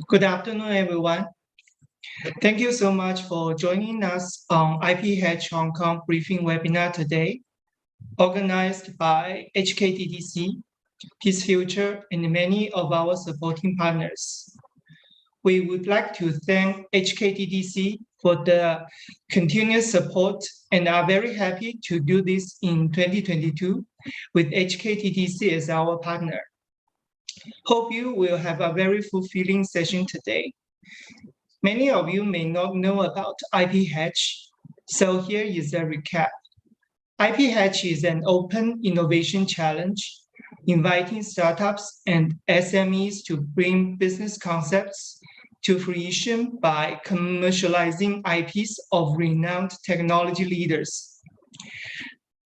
Good afternoon, everyone. Thank you so much for joining us on IPHatch Hong Kong briefing webinar today, organized by HKTDC, Peace Future, and many of our supporting partners. We would like to thank HKTDC for the continuous support and are very happy to do this in 2022 with HKTDC as our partner. Hope you will have a very fulfilling session today. Many of you may not know about IPHatch, so here is a recap. IPHatch is an open innovation challenge, inviting startups and SMEs to bring business concepts to fruition by commercializing IPs of renowned technology leaders.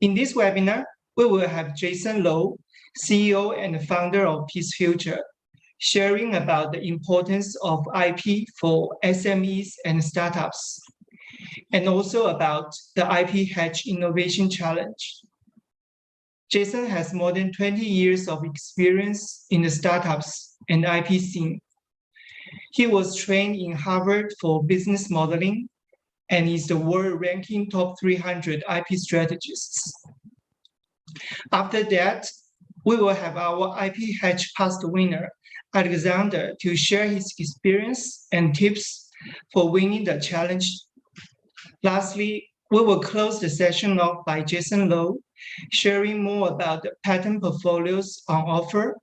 In this webinar, we will have Jason Low, CEO and founder of Peace Future, sharing about the importance of IP for SMEs and startups, and also about the IPHatch Innovation Challenge. Jason has more than 20 years of experience in the startups and IP scene. He was trained in Harvard for business modeling and is the world-ranking top 300 IP strategists. After that, we will have our IPHatch past winner, Alexander, to share his experience and tips for winning the challenge. Lastly, we will close the session off by Jason Low, sharing more about the patent portfolios on offer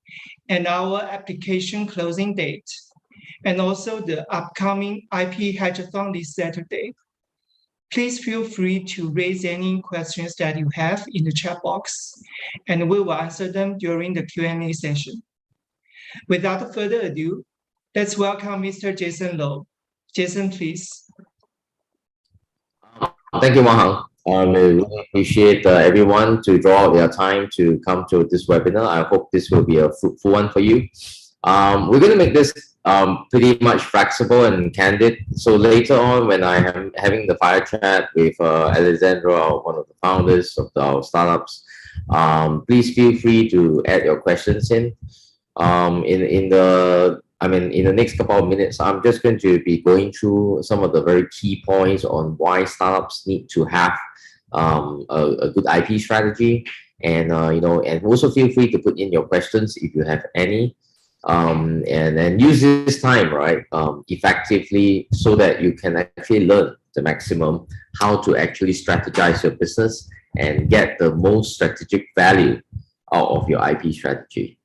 and our application closing date, and also the upcoming IP Hackathon this Saturday. Please feel free to raise any questions that you have in the chat box, and we will answer them during the Q&A session. Without further ado, let's welcome Mr. Jason Low. Jason, please. Thank you, Wang. I really appreciate everyone to draw out their time to come to this webinar. I hope this will be a fruitful one for you. We're going to make this pretty much flexible and candid. So later on, when I am having the fire chat with Alexandra, one of the founders of our startups, please feel free to add your questions in. In the next couple of minutes, I'm just going to be going through some of the very key points on why startups need to have a good IP strategy, and and also feel free to put in your questions if you have any, and then use this time effectively so that you can actually learn the maximum how to actually strategize your business and get the most strategic value out of your IP strategy.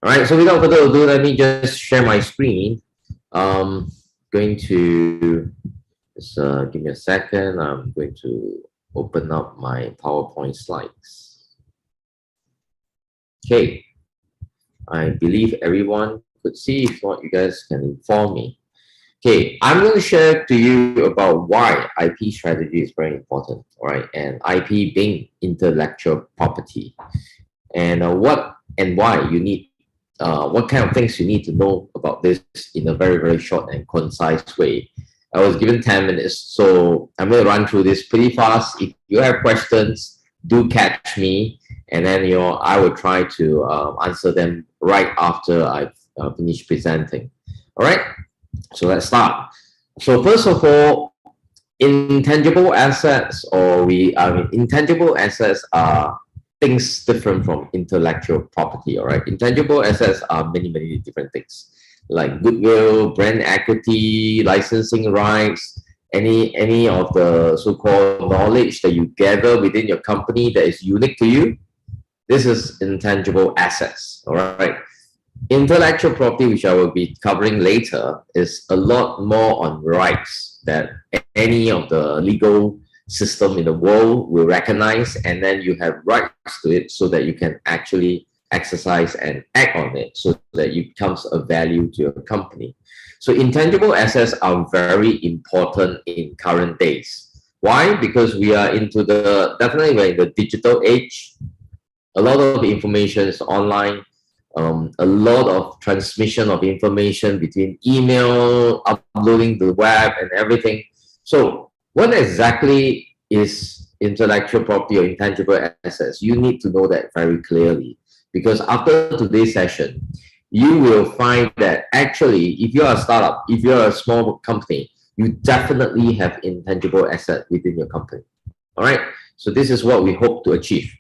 All right, so without further ado, let me just share my screen. Going to just give me a second. I'm going to open up my PowerPoint slides. Okay, I believe everyone could see. If not, you guys can inform me. Okay, I'm going to share to you about why IP strategy is very important, all right? And IP being intellectual property, and what and why you need. What kind of things you need to know about this in a very, very short and concise way. I was given 10 minutes, so I'm going to run through this pretty fast. If you have questions, do catch me, and then I will try to answer them right after I've finished presenting. All right, so let's start. So first of all, intangible assets, intangible assets are things different from intellectual property. All right, intangible assets are many, many different things, like goodwill, brand equity, licensing rights, any of the so-called knowledge that you gather within your company that is unique to you. This is intangible assets. All right, intellectual property, which I will be covering later, is a lot more on rights that any of the legal system in the world will recognize, and then you have rights to it so that you can actually exercise and act on it so that it becomes a value to your company. So intangible assets are very important in current days. Why? Because we are definitely we're in the digital age. A lot of information is online. A lot of transmission of information between email, uploading the web, and everything. So what exactly is intellectual property or intangible assets? You need to know that very clearly, because after today's session, you will find that actually, if you're a startup, if you're a small company, you definitely have intangible asset within your company. All right. So this is what we hope to achieve.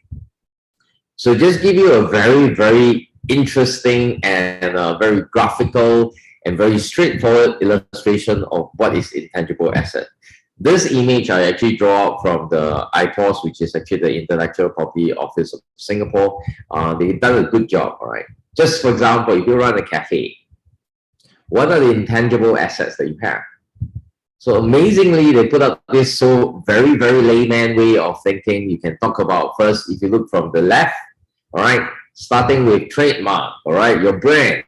So just give you a very, very interesting and very graphical and very straightforward illustration of what is intangible asset. This image I actually draw from the IPHatch, which is actually the Intellectual Property Office of Singapore. They've done a good job, all right? Just for example, if you run a cafe, what are the intangible assets that you have? So amazingly, they put up this so very, very layman way of thinking. You can talk about first, if you look from the left, all right, starting with trademark, all right, your brand.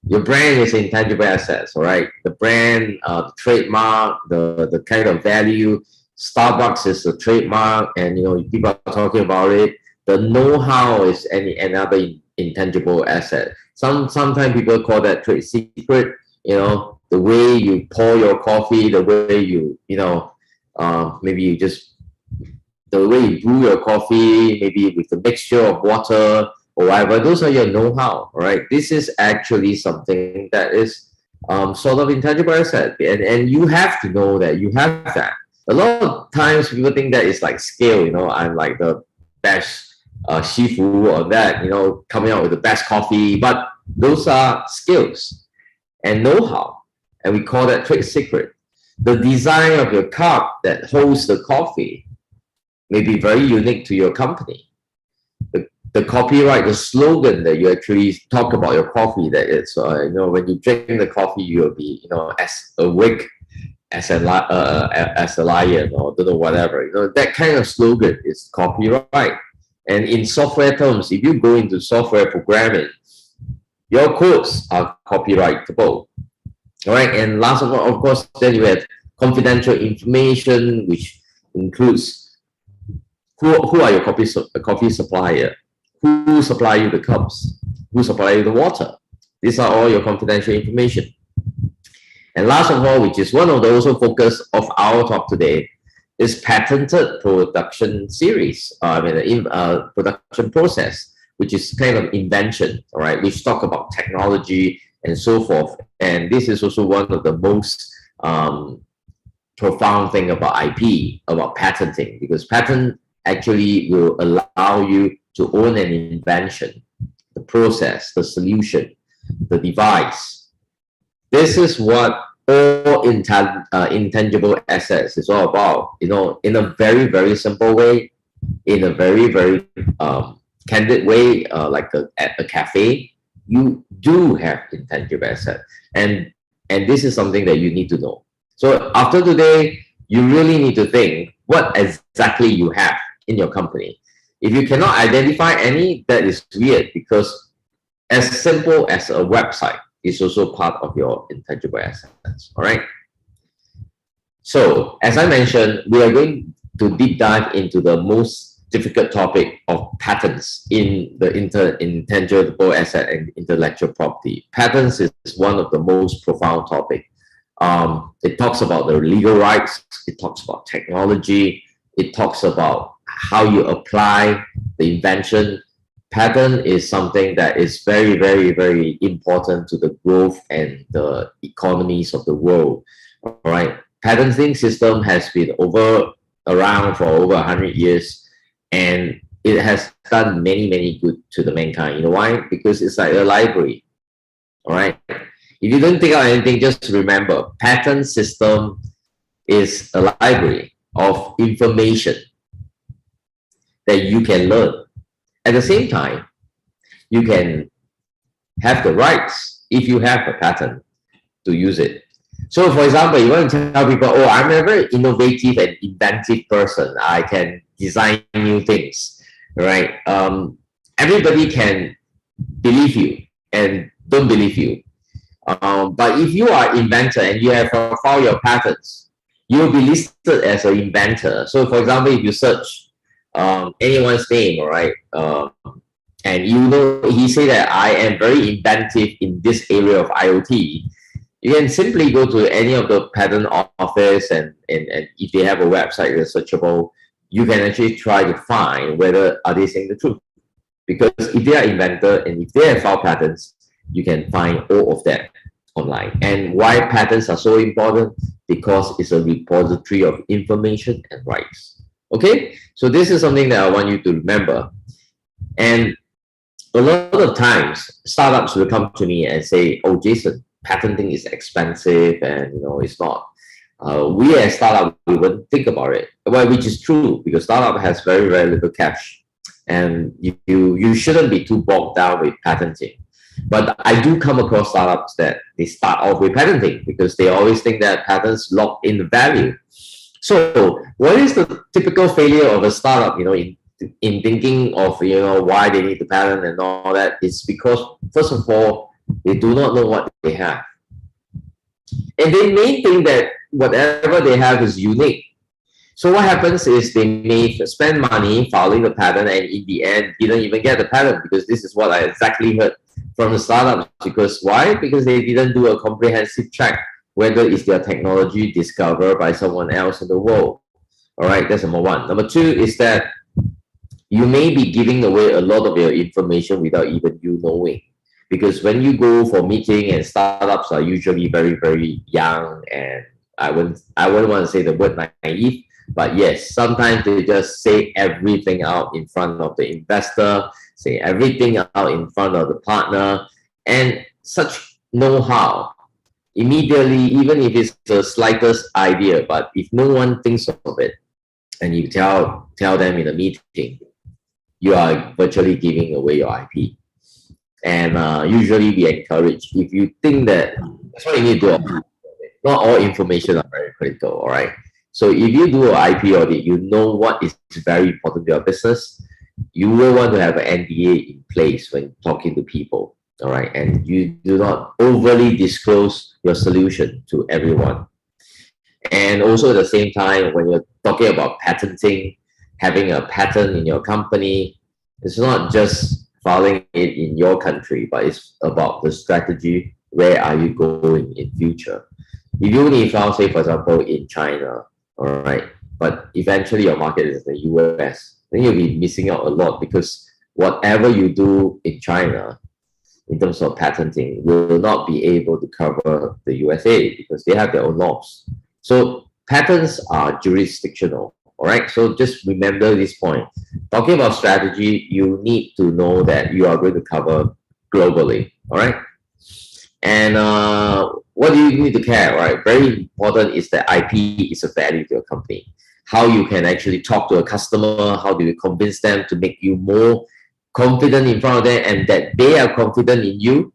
Your brand is intangible assets, all right? The brand, the trademark, the kind of value. Starbucks is a trademark, and people are talking about it. The know-how is another intangible asset. Sometimes people call that trade secret. The way you pour your coffee, the way maybe you just the way you brew your coffee, maybe with a mixture of water or whatever. Those are your know-how, right? This is actually something that is sort of intangible asset, and you have to know that you have that. A lot of times people think that it's like skill. I'm like the best shifu or that, coming out with the best coffee, but those are skills and know-how, and we call that trade secret. The design of your cup that holds the coffee may be very unique to your company. The copyright, the slogan that you actually talk about your coffee, that it's when you drink the coffee, you'll be as awake as a lion, or don't know, whatever. That kind of slogan is copyright. And in software terms, if you go into software programming, your codes are copyrightable. All right, and last of all, of course, then you have confidential information, which includes who are your coffee supplier, who supply you the cups, who supply you the water. These are all your confidential information. And last of all, which is one of the also focus of our talk today, is patented production series. Production process, which is kind of invention, all right, which talk about technology and so forth. And this is also one of the most profound thing about IP, about patenting, because patent actually will allow you to own an invention, the process, the solution, the device. This is what all intangible assets is all about. In a very, very simple way, in a very, very candid way, like at a cafe, you do have intangible asset, and this is something that you need to know. So after today, you really need to think what exactly you have in your company. If you cannot identify any, that is weird, because as simple as a website is also part of your intangible assets. All right. So as I mentioned, we are going to deep dive into the most difficult topic of patents in the intangible asset and intellectual property. Patents is one of the most profound topics. It talks about the legal rights. It talks about technology. It talks about how you apply the invention. Patent is something that is very, very, very important to the growth and the economies of the world. All right. Patenting system has been around for over 100 years, and it has done many, many good to the mankind. You know why? Because it's like a library. All right. If you don't take out anything, just remember, patent system is a library of information that you can learn. At the same time, you can have the rights, if you have a patent, to use it. So for example, you want to tell people, oh, I'm a very innovative and inventive person. I can design new things, right? Everybody can believe you and don't believe you. But if you are inventor and you have filed your patents, you will be listed as an inventor. So for example, if you search anyone's name, all right, and he say that I am very inventive in this area of IoT, you can simply go to any of the patent office, and if they have a website that's searchable, you can actually try to find whether are they saying the truth. Because if they are inventor and if they have filed patents, you can find all of that online. And why patents are so important? Because it's a repository of information and rights. Okay, so this is something that I want you to remember. And a lot of times, startups will come to me and say, "Oh, Jason, patenting is expensive, and it's not." We as startup, we wouldn't think about it, well, which is true because startup has very very little cash, and you shouldn't be too bogged down with patenting. But I do come across startups that they start off with patenting because they always think that patents lock in the value. So, what is the typical failure of a startup? In thinking of why they need to patent and all that, it's because first of all they do not know what they have, and they may think that whatever they have is unique. So what happens is they may spend money filing the patent, and in the end didn't even get the patent, because this is what I exactly heard from the startups. Because why? Because they didn't do a comprehensive check whether is their technology discovered by someone else in the world. All right, that's number one. Number two is that you may be giving away a lot of your information without even you knowing. Because when you go for meeting, and startups are usually very, very young, and I wouldn't want to say the word naive, but yes, sometimes they just say everything out in front of the investor, say everything out in front of the partner, and such know-how immediately, even if it's the slightest idea, but if no one thinks of it, and you tell them in a meeting, you are virtually giving away your IP. And usually we encourage, if you think that, that's what you need to do. Not all information are very critical, all right? So if you do an IP audit, you know what is very important to your business. You will want to have an NDA in place when talking to people, all right? And you do not overly disclose your solution to everyone. And also at the same time, when you're talking about patenting, having a patent in your company, it's not just filing it in your country, but it's about the strategy. Where are you going in future? If you only file, say for example, in China, all right, but eventually your market is the US, then you'll be missing out a lot, because whatever you do in China in terms of patenting will not be able to cover the USA, because they have their own laws. So patents are jurisdictional. All right, so just remember this point. Talking about strategy, you need to know that you are going to cover globally. All right, and what do you need to care? Right, very important is that IP is a value to your company. How you can actually talk to a customer, how do you convince them to make you more confident in front of them, and that they are confident in you.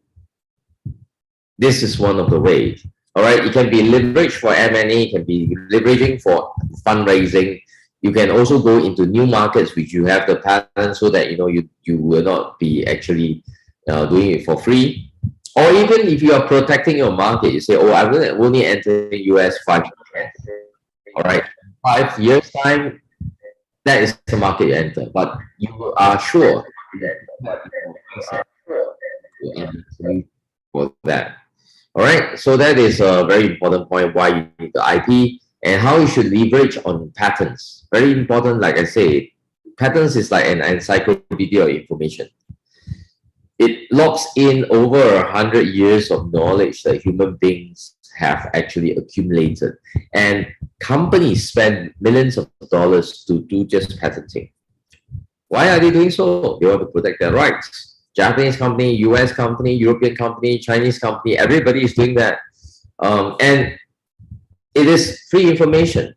This is one of the ways. All right, it can be leveraged for M&A, it can be leveraging for fundraising. You can also go into new markets which you have the patent, so that you will not be actually doing it for free. Or even if you are protecting your market, you say, "Oh, I'm going to only enter the US 5 years." All right, 5 years time, that is the market you enter, but you are sure that for that. All right, so that is a very important point why you need the IP and how you should leverage on patents. Very important, like I say, patents is like an encyclopedia of information. It locks in over 100 years of knowledge that human beings have actually accumulated. And companies spend millions of dollars to do just patenting. Why are they doing so? They want to protect their rights. Japanese company, US company, European company, Chinese company, everybody is doing that. And it is free information.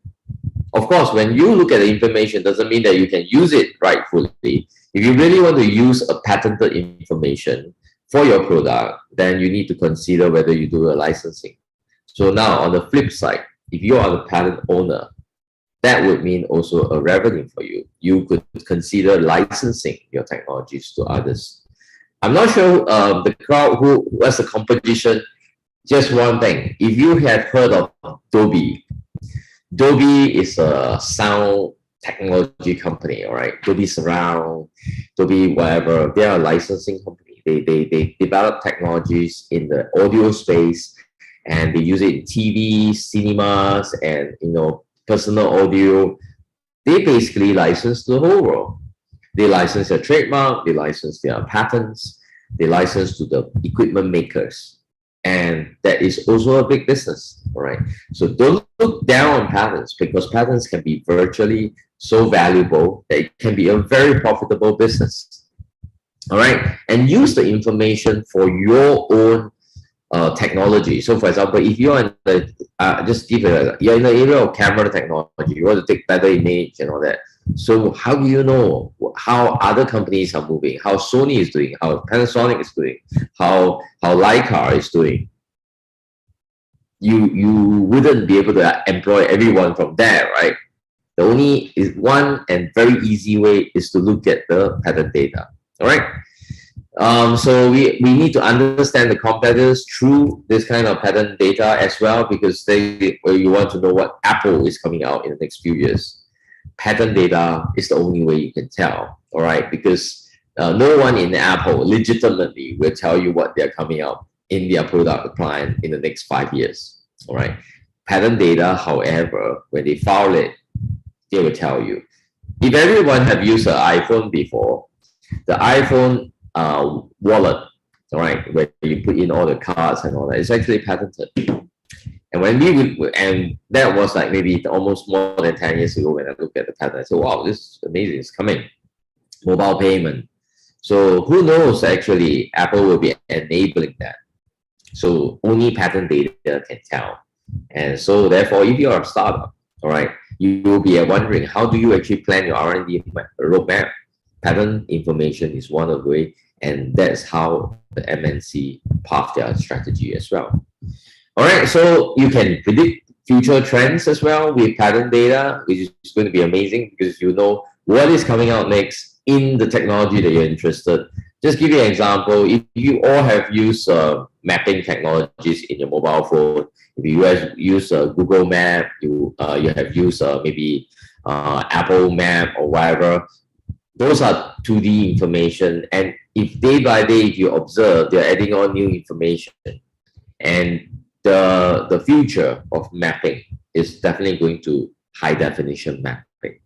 Of course, when you look at the information, doesn't mean that you can use it rightfully. If you really want to use a patented information for your product, then you need to consider whether you do a licensing. So now on the flip side, if you are the patent owner, that would mean also a revenue for you. You could consider licensing your technologies to others. I'm not sure the crowd who was the competition. Just one thing, if you have heard of Dolby is a sound technology company, all right? Dolby Surround, Dolby whatever, they are a licensing company. They develop technologies in the audio space, and they use it in TV, cinemas, and personal audio. They basically license the whole world. They license their trademark, they license their patents. They license to the equipment makers. And that is also a big business, all right? So don't look down on patents, because patents can be virtually so valuable that it can be a very profitable business, all right? And use the information for your own technology. So for example, if you're in the, you're in the area of camera technology, you want to take better image and all that. So how do you know how other companies are moving, how Sony is doing, how Panasonic is doing, how Leica is doing? You wouldn't be able to employ everyone from there, right? The only is one and very easy way is to look at the patent data, all right? So we need to understand the competitors through this kind of patent data as well, because you want to know what Apple is coming out in the next few years. Patent data is the only way you can tell, all right? Because no one in Apple legitimately will tell you what they're coming out in their product line in the next 5 years, all right? Patent data, however, when they file it, they will tell you. If everyone have used an iPhone before, the iPhone wallet, all right, where you put in all the cards and all that, it's actually patented. And when and that was like maybe almost more than 10 years ago when I looked at the patent, I said, wow, this is amazing, it's coming. Mobile payment. So who knows, actually, Apple will be enabling that. So only patent data can tell. And so therefore, if you're a startup, all right, you will be wondering, how do you actually plan your R&D roadmap? Patent information is one of the ways, and that's how the MNC path their strategy as well. All right, so you can predict future trends as well with patent data, which is going to be amazing because you know what is coming out next in the technology that you're interested. Just give you an example. If you all have used mapping technologies in your mobile phone, if you guys use Google Map, you have used maybe Apple Map or whatever, those are 2D information. And if day by day, if you observe, they're adding on new information. And the future of mapping is definitely going to high definition mapping.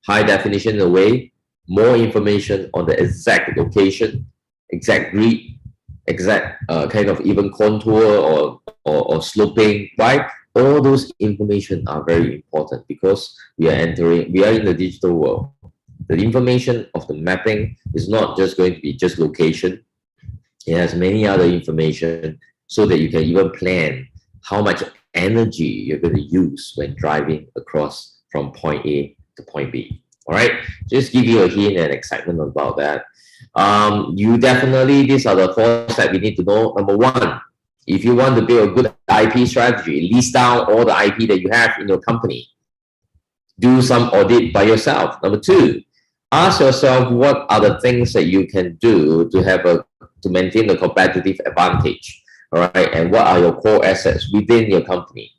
High definition in a way, more information on the exact location, exact grid, exact kind of even contour or sloping, right? All those information are very important because we are in the digital world. The information of the mapping is not just going to be just location. It has many other information so that you can even plan how much energy you're going to use when driving across from point A to point B. All right, just give you a hint and excitement about that. You definitely, these are the 4 steps we need to know. Number 1, if you want to build a good IP strategy, list down all the IP that you have in your company. Do some audit by yourself. Number 2, ask yourself what are the things that you can do to maintain the competitive advantage. All right, and what are your core assets within your company?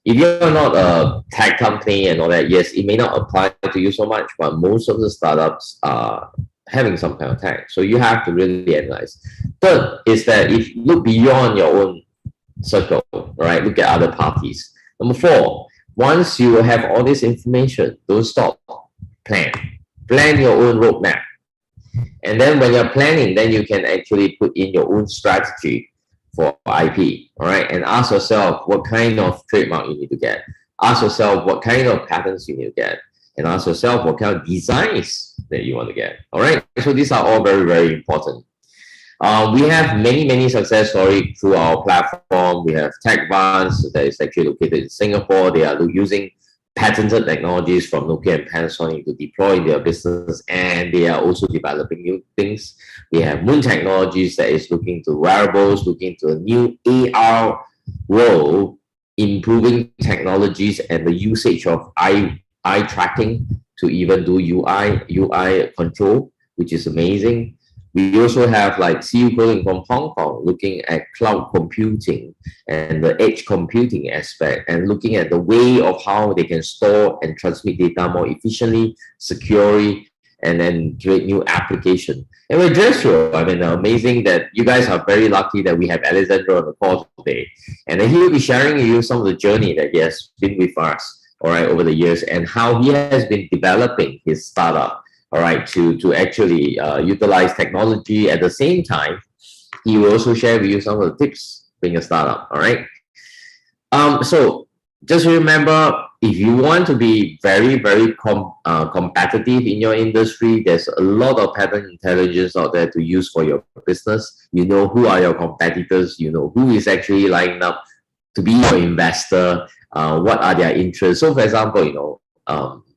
If you're not a tech company and all that, yes, it may not apply to you so much, but most of the startups are having some kind of tech. So you have to really analyze. Third is that if you look beyond your own circle, right, look at other parties. Number 4, once you have all this information, don't stop. Plan your own roadmap. And then when you're planning, then you can actually put in your own strategy for IP, all right? And ask yourself what kind of trademark you need to get. Ask yourself what kind of patents you need to get. And ask yourself what kind of designs that you want to get, all right? So these are all very, very important. We have many success stories through our platform. We have TechVans that is actually located in Singapore. They are using patented technologies from Nokia and Panasonic to deploy in their business, and they are also developing new things. We have Moon Technologies that is looking to wearables, looking to a new AR world, improving technologies and the usage of eye tracking to even do UI control, which is amazing. We also have like CEO Coding from Hong Kong looking at cloud computing and the edge computing aspect and looking at the way of how they can store and transmit data more efficiently, securely, and then create new application. And we're just sure, I mean, amazing that you guys are very lucky that we have Alexander on the call today. And he will be sharing with you some of the journey that he has been with us, all right, over the years and how he has been developing his startup, all right, to actually utilize technology at the same time he will also share with you some of the tips being a startup. All right. So just remember, if you want to be very competitive in your industry, there's a lot of pattern intelligence out there to use for your business. You know who are your competitors. You know who is actually lining up to be your investor. What are their interests? So, for example,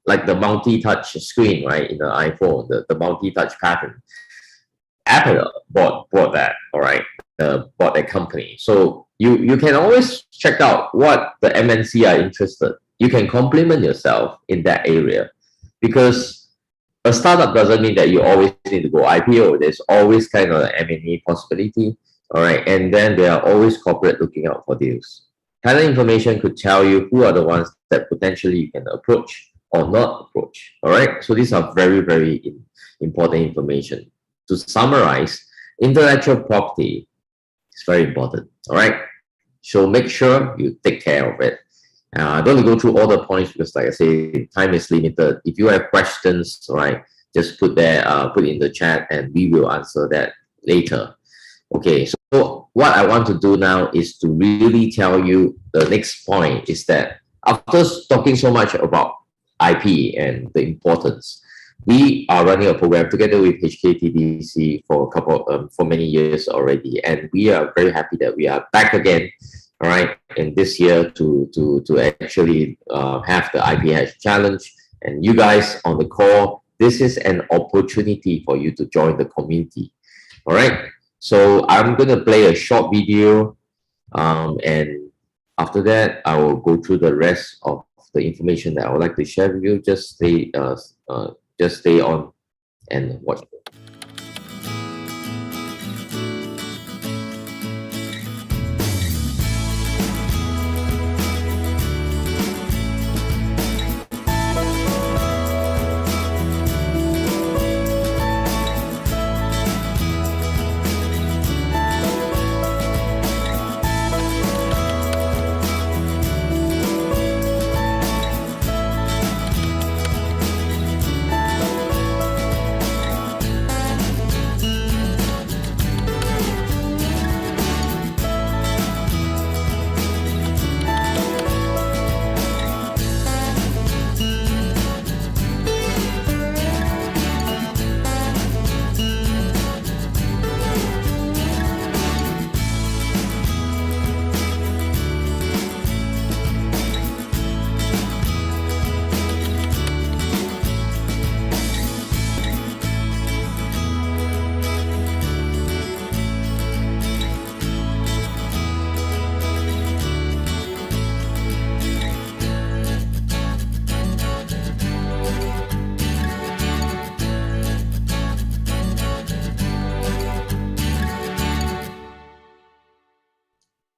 like the multi-touch screen, right, in the iPhone, the multi-touch pattern. Apple bought that, all right, bought that company. So you can always check out what the MNC are interested. You can complement yourself in that area, because a startup doesn't mean that you always need to go IPO. There's always kind of an M&A possibility, all right, and then there are always corporate looking out for deals. Talent information could tell you who are the ones that potentially you can approach or not approach, all right. So these are very important information. To summarize, intellectual property is very important, all right? So make sure you take care of it. I don't want to go through all the points because, like I say, time is limited. If you have questions, all right, just put in the chat and we will answer that later. Okay, so what I want to do now is to really tell you the next point is that after talking so much about IP and the importance, we are running a program together with HKTDC for many years already, and we are very happy that we are back again, all right, in this year to actually have the IPHatch challenge. And you guys on the call, this is an opportunity for you to join the community, all right. So I'm gonna play a short video, and after that, I will go through the rest of the information that I would like to share with you. Just stay on and watch.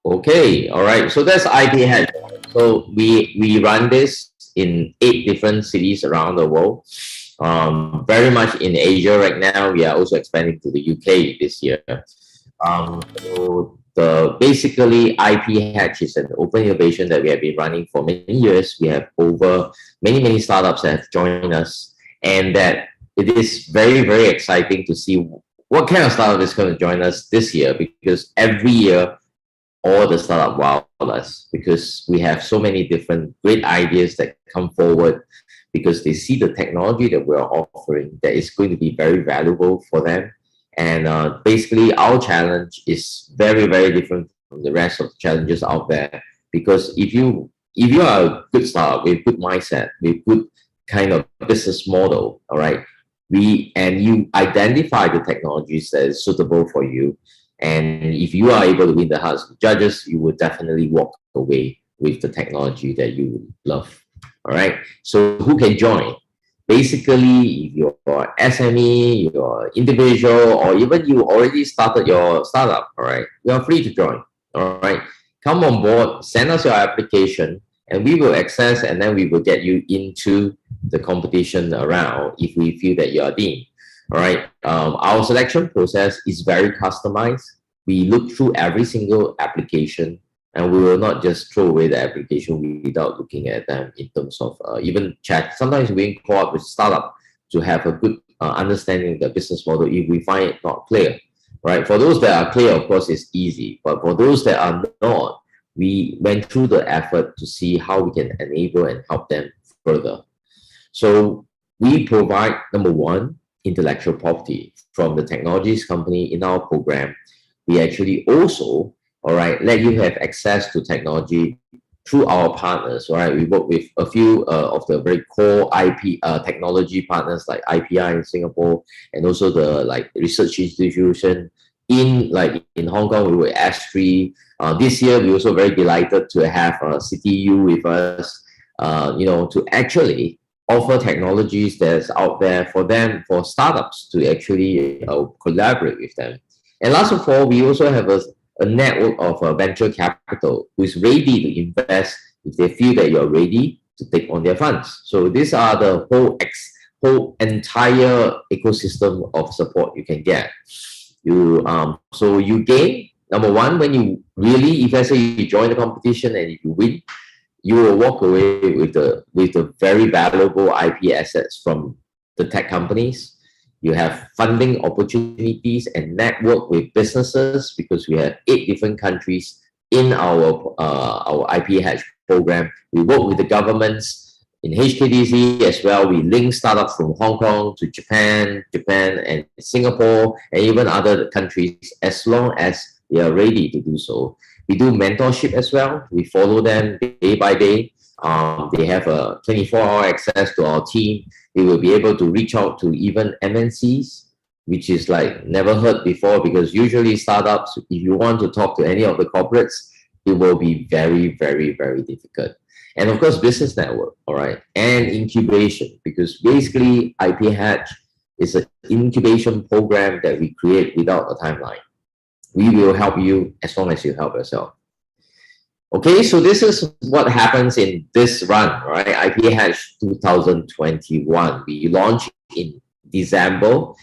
Okay, all right. So that's IPHatch. So we run this in 8 different cities around the world. Very much in Asia right now. We are also expanding to the UK this year. So basically IPHatch is an open innovation that we have been running for many years. We have over many startups that have joined us, and that it is very exciting to see what kind of startup is going to join us this year, because every year all the startup wow us, because we have so many different great ideas that come forward because they see the technology that we're offering that is going to be very valuable for them. And basically our challenge is very different from the rest of the challenges out there, because if you are a good startup with good mindset, with good kind of business model, all right, and you identify the technologies that is suitable for you, and if you are able to win the hearts of judges, you will definitely walk away with the technology that you love. All right. So who can join? Basically, if you're SME, you're individual, or even you already started your startup, all right, you are free to join. All right. Come on board, send us your application, and we will access, and then we will get you into the competition around if we feel that you are deemed. All right. Our selection process is very customized. We look through every single application, and we will not just throw away the application without looking at them in terms of even chat. Sometimes we call up with startup to have a good understanding of the business model if we find it not clear. right? For those that are clear, of course, it's easy. But for those that are not, we went through the effort to see how we can enable and help them further. So we provide, number one, intellectual property from the technologies company in our program. We actually also, all right, let you have access to technology through our partners, all right? We work with a few of the very core IP technology partners like IPI in Singapore, and also the like research institution in Hong Kong. We were S3. This year, we also very delighted to have CTU with us, to actually offer technologies that's out there for them, for startups to actually collaborate with them. And last of all, we also have a network of venture capital who is ready to invest if they feel that you're ready to take on their funds. So these are the whole entire ecosystem of support you can get. So you gain, number one, when you really, if let's say you join the competition and if you win, you will walk away with the very valuable IP assets from the tech companies. You have funding opportunities and network with businesses because we have 8 different countries in our IPHatch program. We work with the governments in HKDC as well. We link startups from Hong Kong to Japan and Singapore and even other countries as long as they are ready to do so. We do mentorship as well. We follow them day by day. They have a 24-hour access to our team. They will be able to reach out to even MNCs, which is like never heard before, because usually startups, if you want to talk to any of the corporates, it will be very, very, very difficult. And of course, business network, all right, and incubation, because basically IPHatch is an incubation program that we create without a timeline. We will help you as long as you help yourself. Okay, so this is what happens in this run, right? IPHatch 2021. We launched in December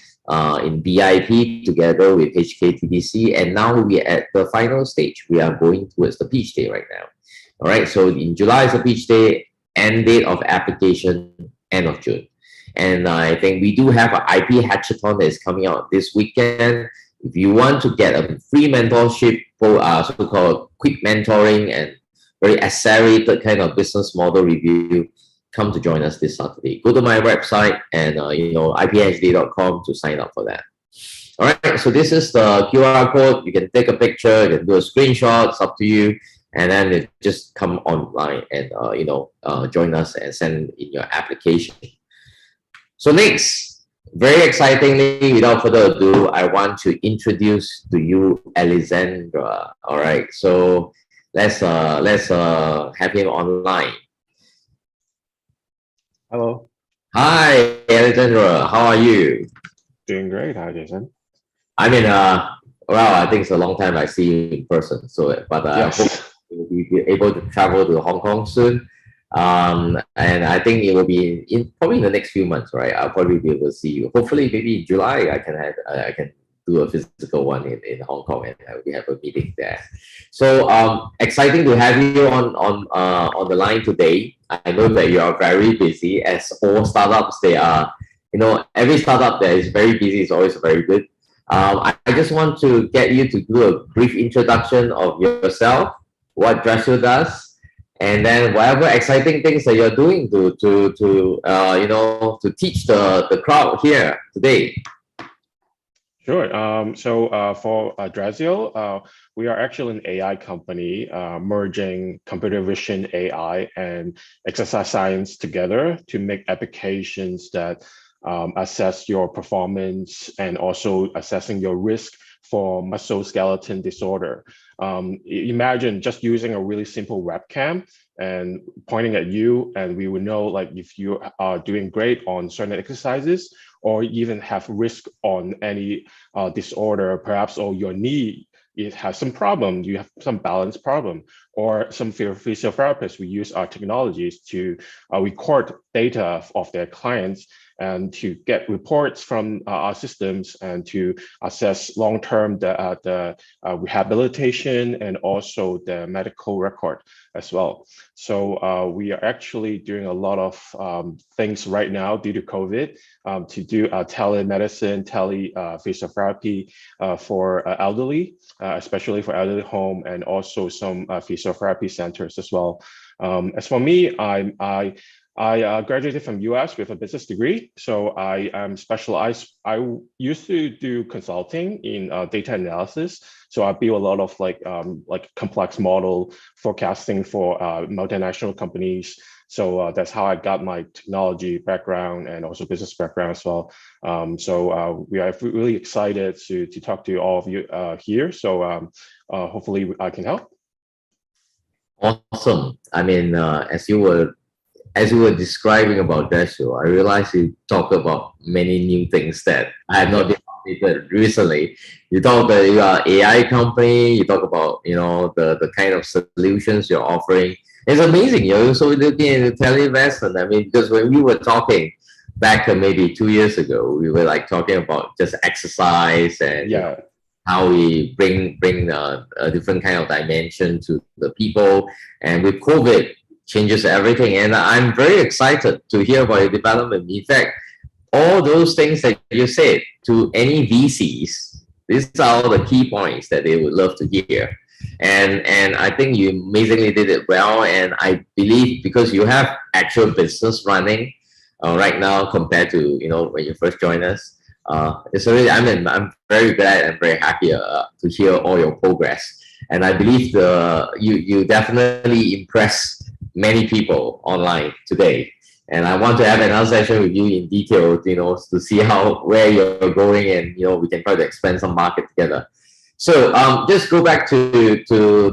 in BIP together with HKTDC, and now we're at the final stage. We are going towards the pitch day right now. All right, so in July is the pitch day, end date of application, end of June. And I think we do have an IP Hatchathon that is coming out this weekend. If you want to get a free mentorship for so-called quick mentoring and very accelerated kind of business model review, come to join us this Saturday. Go to my website and iphd.com to sign up for that. All right, so this is the QR code. You can take a picture, you can do a screenshot, it's up to you. And then you just come online and join us and send in your application. So next, very excitingly, without further ado, I want to introduce to you Alexandra. All right, so let's have him online. Hello. Hi, Alexandra. How are you? Doing great. Hi, Jason. I mean, well, I think it's a long time I see you in person. So, but Yes. I hope you'll be able to travel to Hong Kong soon. And I think it will be probably in the next few months, right? I'll probably be able to see you. Hopefully, maybe in July, I can do a physical one in Hong Kong, and we have a meeting there. So exciting to have you on the line today. I know that you are very busy, as all startups. They are, every startup that is very busy is always very good. I just want to get you to do a brief introduction of yourself, what Dressel does, and then whatever exciting things that you're doing to teach the crowd here today. Sure. For Dressel, we are actually an AI company merging computer vision, AI, and exercise science together to make applications that assess your performance and also assessing your risk for musculoskeletal disorder. Imagine just using a really simple webcam and pointing at you, and we would know like if you are doing great on certain exercises or even have risk on any disorder, perhaps, or your knee, it has some problem, you have some balance problem, or some physiotherapists, we use our technologies to record data of their clients and to get reports from our systems and to assess long-term the rehabilitation and also the medical record as well. So we are actually doing a lot of things right now due to COVID to do telemedicine, physiotherapy for elderly, especially for elderly home, and also some physiotherapy centers as well. As for me, I graduated from US with a business degree, so I am specialized. I used to do consulting in data analysis, so I build a lot of like complex model forecasting for multinational companies. So that's how I got my technology background and also business background as well. So we are really excited to talk to all of you here. So hopefully I can help. Awesome. I mean, as you were describing about that show, I realized you talk about many new things that I have not been updated recently. You talk that you are AI company. You talk about the kind of solutions you're offering. It's amazing. You're also looking into teleinvestment. I mean, because when we were talking back maybe 2 years ago, we were like talking about just exercise and how we bring a different kind of dimension to the people. And with COVID, changes everything. And I'm very excited to hear about your development. In fact, all those things that you said to any VCs, these are all the key points that they would love to hear. And I think you amazingly did it well. And I believe because you have actual business running right now compared to when you first joined us, it's really, I mean, I'm very glad and very happy to hear all your progress. And I believe you definitely impress many people online today. And I want to have another session with you in detail, to see where you're going, and we can try to expand some market together. So just go back to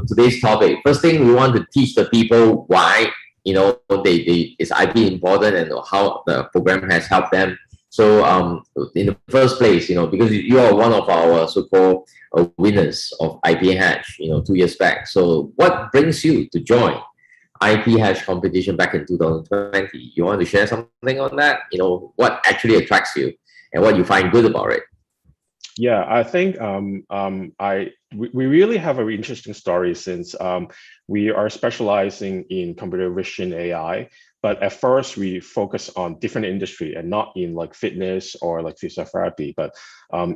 today's topic. First thing, we want to teach the people why is IP important and how the program has helped them. So in the first place, because you are one of our so-called winners of IPHatch, 2 years back. So what brings you to join IPHatch competition back in 2020? You want to share something on that? What actually attracts you and what you find good about it? Yeah, I think we really have a very interesting story, since we are specializing in computer vision AI. But at first, we focus on different industry and not in like fitness or like physiotherapy, but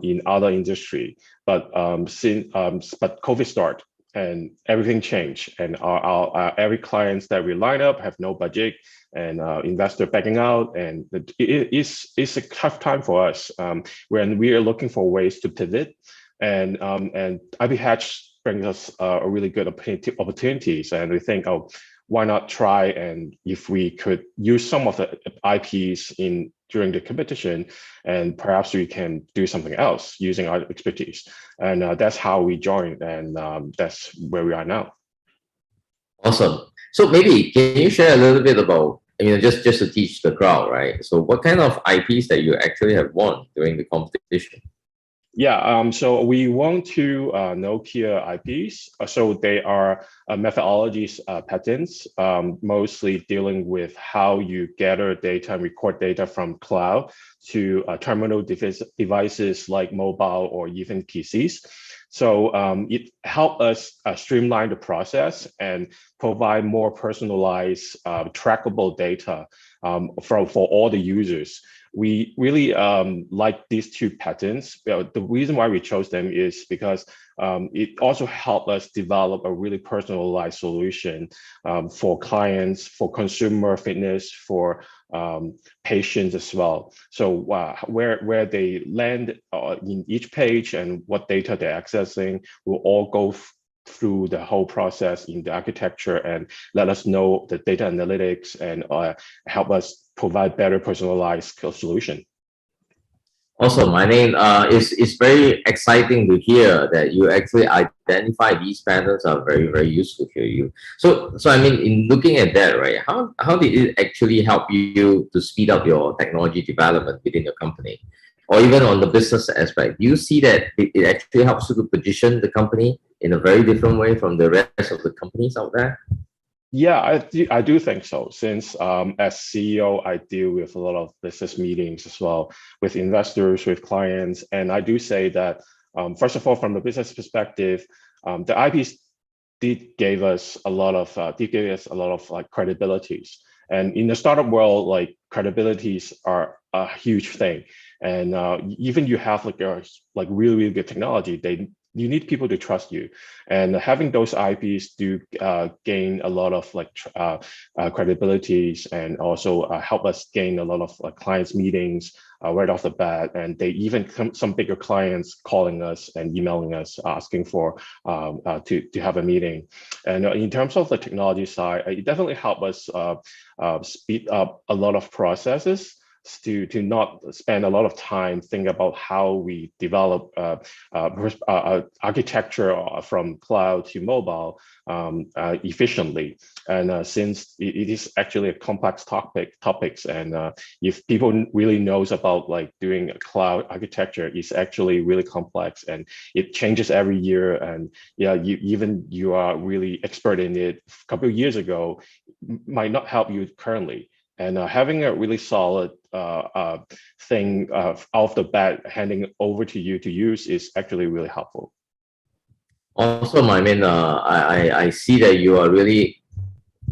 in other industry. But but COVID started and everything changed, and our every clients that we line up have no budget, and investor backing out, and it's a tough time for us when we are looking for ways to pivot, and IPHatch brings us a really good opportunities, and we think, oh, why not try, and if we could use some of the IPs during the competition, and perhaps we can do something else using our expertise. And that's how we joined, and that's where we are now. Awesome. So maybe can you share a little bit about, just to teach the crowd, right? So what kind of IPs that you actually have won during the competition? Yeah, so we won 2 Nokia IPs. So they are methodologies patents, mostly dealing with how you gather data and record data from cloud to terminal devices like mobile or even PCs. So it helped us streamline the process and provide more personalized, trackable data for all the users. We really like these 2 patents. The reason why we chose them is because it also helped us develop a really personalized solution for clients, for consumer fitness, for patients as well. So where they land in each page and what data they're accessing will all go through the whole process in the architecture and let us know the data analytics and help us provide better personalized solution. Awesome. I mean, it's very exciting to hear that you actually identify these patterns are very, very useful for you. So I mean, in looking at that, right, how did it actually help you to speed up your technology development within your company? Or even on the business aspect, do you see that it actually helps you to position the company in a very different way from the rest of the companies out there? Yeah, I do think so. Since as CEO, I deal with a lot of business meetings as well, with investors, with clients, and I do say that first of all, from the business perspective, the IPs did give us a lot of like credibilities. And in the startup world, like credibilities are a huge thing. And even you have like really really good technology, you need people to trust you, and having those IPs do gain a lot of like credibilities, and also help us gain a lot of like clients meetings right off the bat. And they even some bigger clients calling us and emailing us asking for to have a meeting. And in terms of the technology side, it definitely helped us speed up a lot of processes to not spend a lot of time thinking about how we develop architecture from cloud to mobile efficiently. And since it is actually a complex topics, and if people really knows about like doing a cloud architecture, it's actually really complex and it changes every year. And yeah, you are really expert in it a couple of years ago might not help you currently. And having a really solid thing off the bat handing over to you to use is actually really helpful. Also, I mean, I see that you are really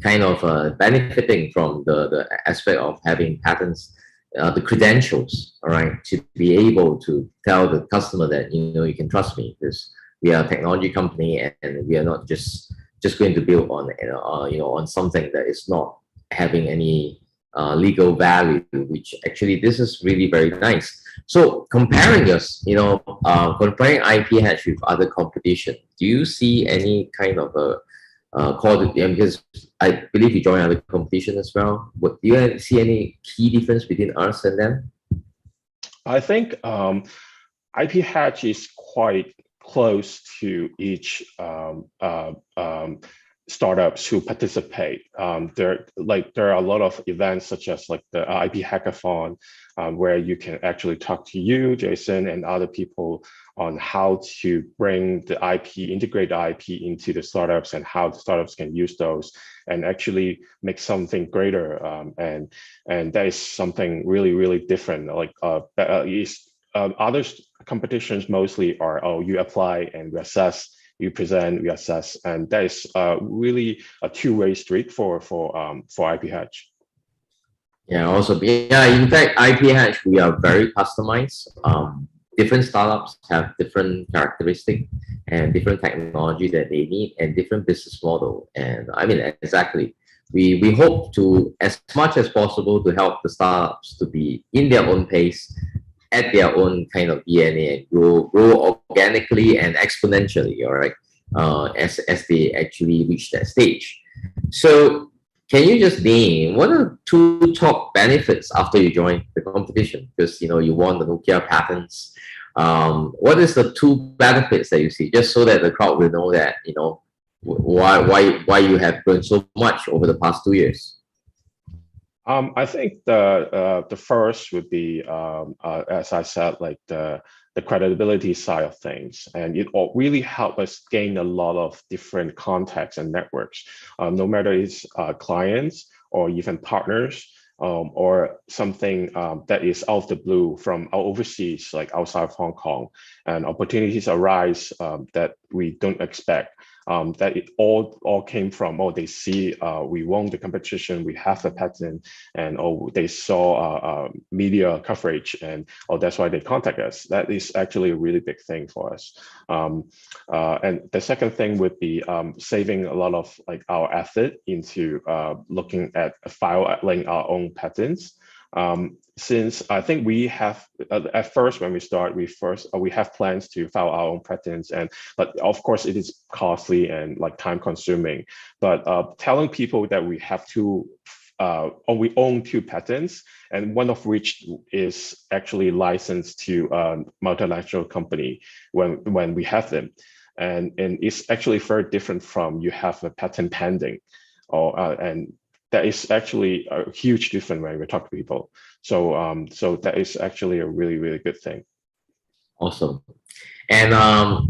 kind of benefiting from the aspect of having patents, the credentials, all right, to be able to tell the customer that, you know, you can trust me because we are a technology company and we are not just going to build on, you know, on something that is not having any legal value, which actually this is really very nice. So comparing us, you know, comparing IPHatch with other competition, do you see any kind of a because I believe you join other competition as well. What do you see any key difference between us and them? I think IPHatch is quite close to each startups who participate. There are a lot of events such as like the IP Hackathon, where you can actually talk to you, Jason, and other people on how to bring the IP, integrate the IP into the startups, and how the startups can use those and actually make something greater. And that is something really really different. Like other competitions mostly are, oh, you apply and we assess, you present, we assess, and that is really a two-way street for IPHatch. Yeah, also, yeah, in fact, IPHatch, we are very customized. Different startups have different characteristic and different technology that they need and different business model. And I mean, exactly, we hope to, as much as possible, to help the startups to be in their own pace, at their own kind of DNA, and grow organically and exponentially, all right, as they actually reach that stage. So can you just name what are two top benefits after you join the competition? Because, you know, you won the Nokia patents. What is the two benefits that you see, just so that the crowd will know that, you know, why you have grown so much over the past 2 years? I think the first would be, as I said, like the credibility side of things, and it all really helped us gain a lot of different contacts and networks, no matter it's clients or even partners, or something that is out of the blue from overseas, like outside of Hong Kong, and opportunities arise that we don't expect. That it all came from, oh, they see we won the competition, we have a patent, and oh, they saw media coverage, and oh, that's why they contact us. That is actually a really big thing for us. And the second thing would be saving a lot of like our effort into looking at filing our own patents. Since I think we have at first when we start, we have plans to file our own patents, but of course it is costly and like time consuming. But telling people that we have we own two patents, and one of which is actually licensed to a multinational company when we have them, and it's actually very different from you have a patent pending, and that is actually a huge difference when we talk to people. So that is actually a really, really good thing. Awesome. And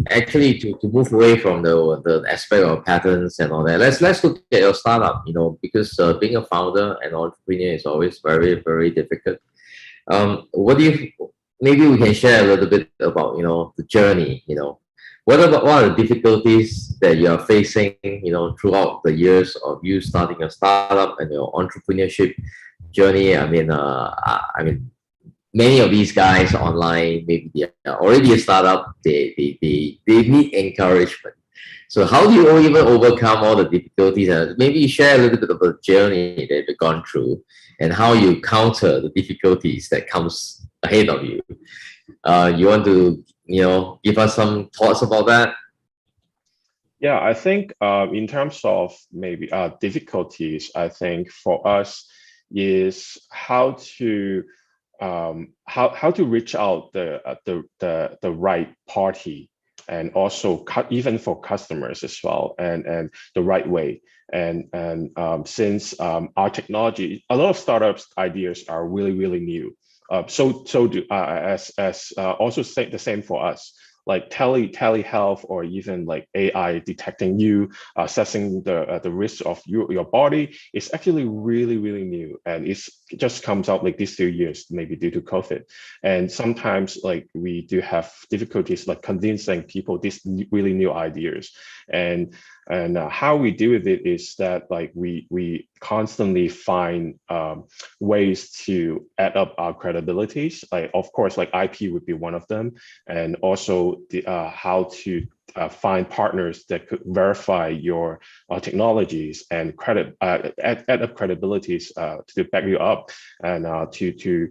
actually, to move away from the aspect of patterns and all that, let's look at your startup. Because being a founder and entrepreneur is always very, very difficult. What do you? Maybe we can share a little bit about the journey. What are the difficulties that you are facing? Throughout the years of you starting a startup and your entrepreneurship journey. I mean, many of these guys online, maybe they are already a startup, they need encouragement. So how do you even overcome all the difficulties? And maybe share a little bit of the journey that you've gone through and how you counter the difficulties that comes ahead of you. You want to, give us some thoughts about that? Yeah, I think in terms of maybe difficulties, I think for us is how to reach out the right party, and also even for customers as well, and the right way. And since our technology, a lot of startups ideas are really new. So do as also say the same for us, like telehealth, or even like AI detecting you, assessing the risk of your body is actually really new, and it just comes out like these 2 years, maybe due to COVID. And sometimes like we do have difficulties like convincing people these really new ideas. And how we deal with it is that like we constantly find ways to add up our credibilities. Like of course, like IP would be one of them, and also the how to find partners that could verify your technologies and add up credibilities to back you up, and to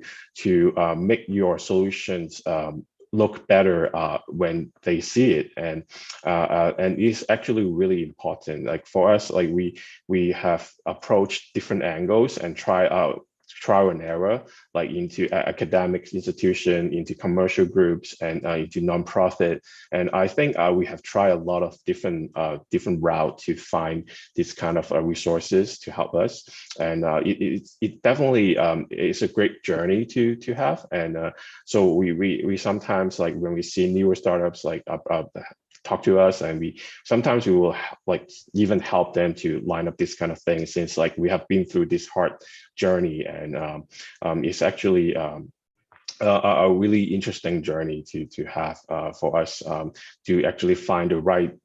make your solutions look better when they see it. And it's actually really important. Like for us, like we have approached different angles and try out trial and error, like into academic institution, into commercial groups, and into nonprofit. And I think we have tried a lot of different route to find this kind of resources to help us. And it definitely is a great journey to have. And so we sometimes, like when we see newer startups like talk to us, and we sometimes we will like even help them to line up this kind of thing, since like we have been through this hard journey. And it's actually a really interesting journey to have for us, to actually find the right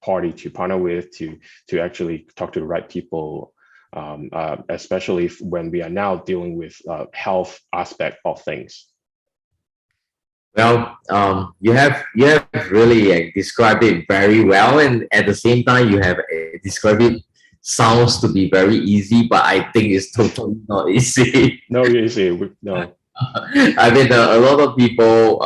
party to partner with, to actually talk to the right people, especially when we are now dealing with health aspect of things. Well, you have really described it very well, and at the same time, you have described it sounds to be very easy, but I think it's totally not easy. No, easy. No. I mean, a lot of people,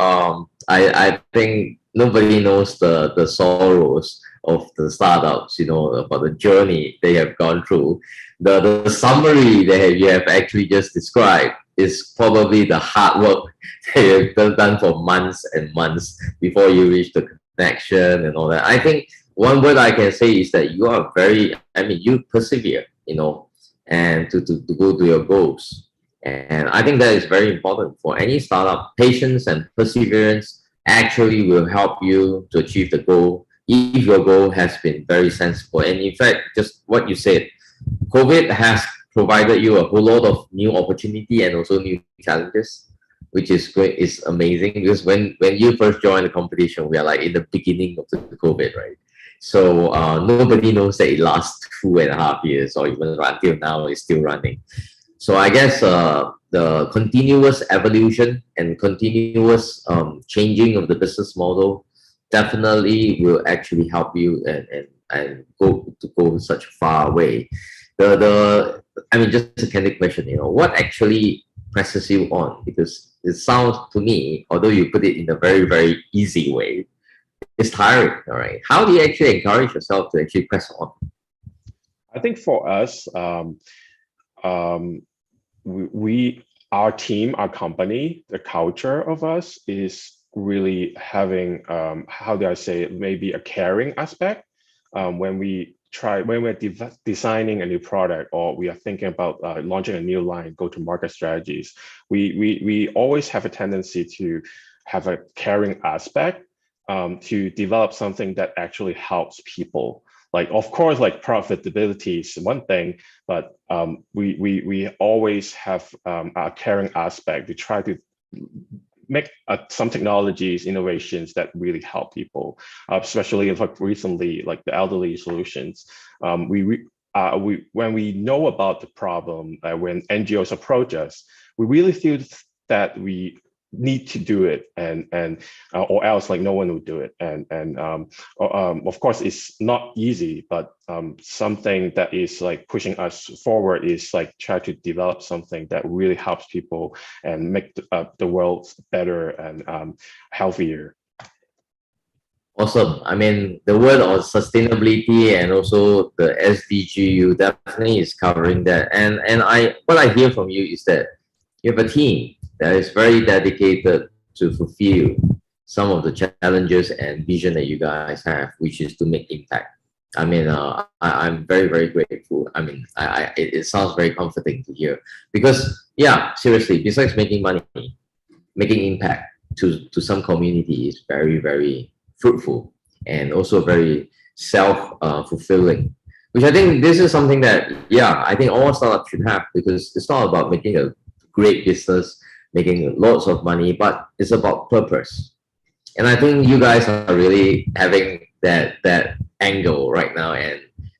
I think nobody knows the sorrows of the startups, about the journey they have gone through. The summary that you have actually just described is probably the hard work that you've done for months and months before you reach the connection and all that. I think one word I can say is that you are you persevere, and to go to your goals. And I think that is very important for any startup. Patience and perseverance actually will help you to achieve the goal if your goal has been very sensible. And in fact, just what you said, COVID has provided you a whole lot of new opportunity and also new challenges, which is great. It's amazing because when you first joined the competition, we are like in the beginning of the COVID, right? So nobody knows that it lasts 2.5 years, or even until now it's still running. So I guess the continuous evolution and continuous changing of the business model definitely will actually help you and go such a far way. Just a candid question, what actually presses you on? Because it sounds to me, although you put it in a very, very easy way, it's tiring, all right? How do you actually encourage yourself to actually press on? I think for us, our team, our company, the culture of us is really having, how do I say it, maybe a caring aspect. When we're designing a new product, or we are thinking about launching a new line, go to market strategies, we always have a tendency to have a caring aspect, to develop something that actually helps people. Like, of course, like profitability is one thing, but we always have a caring aspect to try to make some technologies, innovations that really help people, especially like recently, like the elderly solutions. When we know about the problem, when NGOs approach us, we really feel that we need to do it, and or else like no one would do it. And of course, it's not easy, but something that is like pushing us forward is like try to develop something that really helps people and make the world better and healthier. Awesome. I mean, the word of sustainability and also the SDGU definitely is covering that. And what I hear from you is that you have a team that is very dedicated to fulfill some of the challenges and vision that you guys have, which is to make impact. I mean, I'm very, very grateful. I mean, it sounds very comforting to hear because, yeah, seriously, besides making money, making impact to some community is very, very fruitful and also very self-fulfilling, which I think this is something that, yeah, I think all startups should have, because it's not about making a great business, making lots of money, but it's about purpose. And I think you guys are really having that angle right now,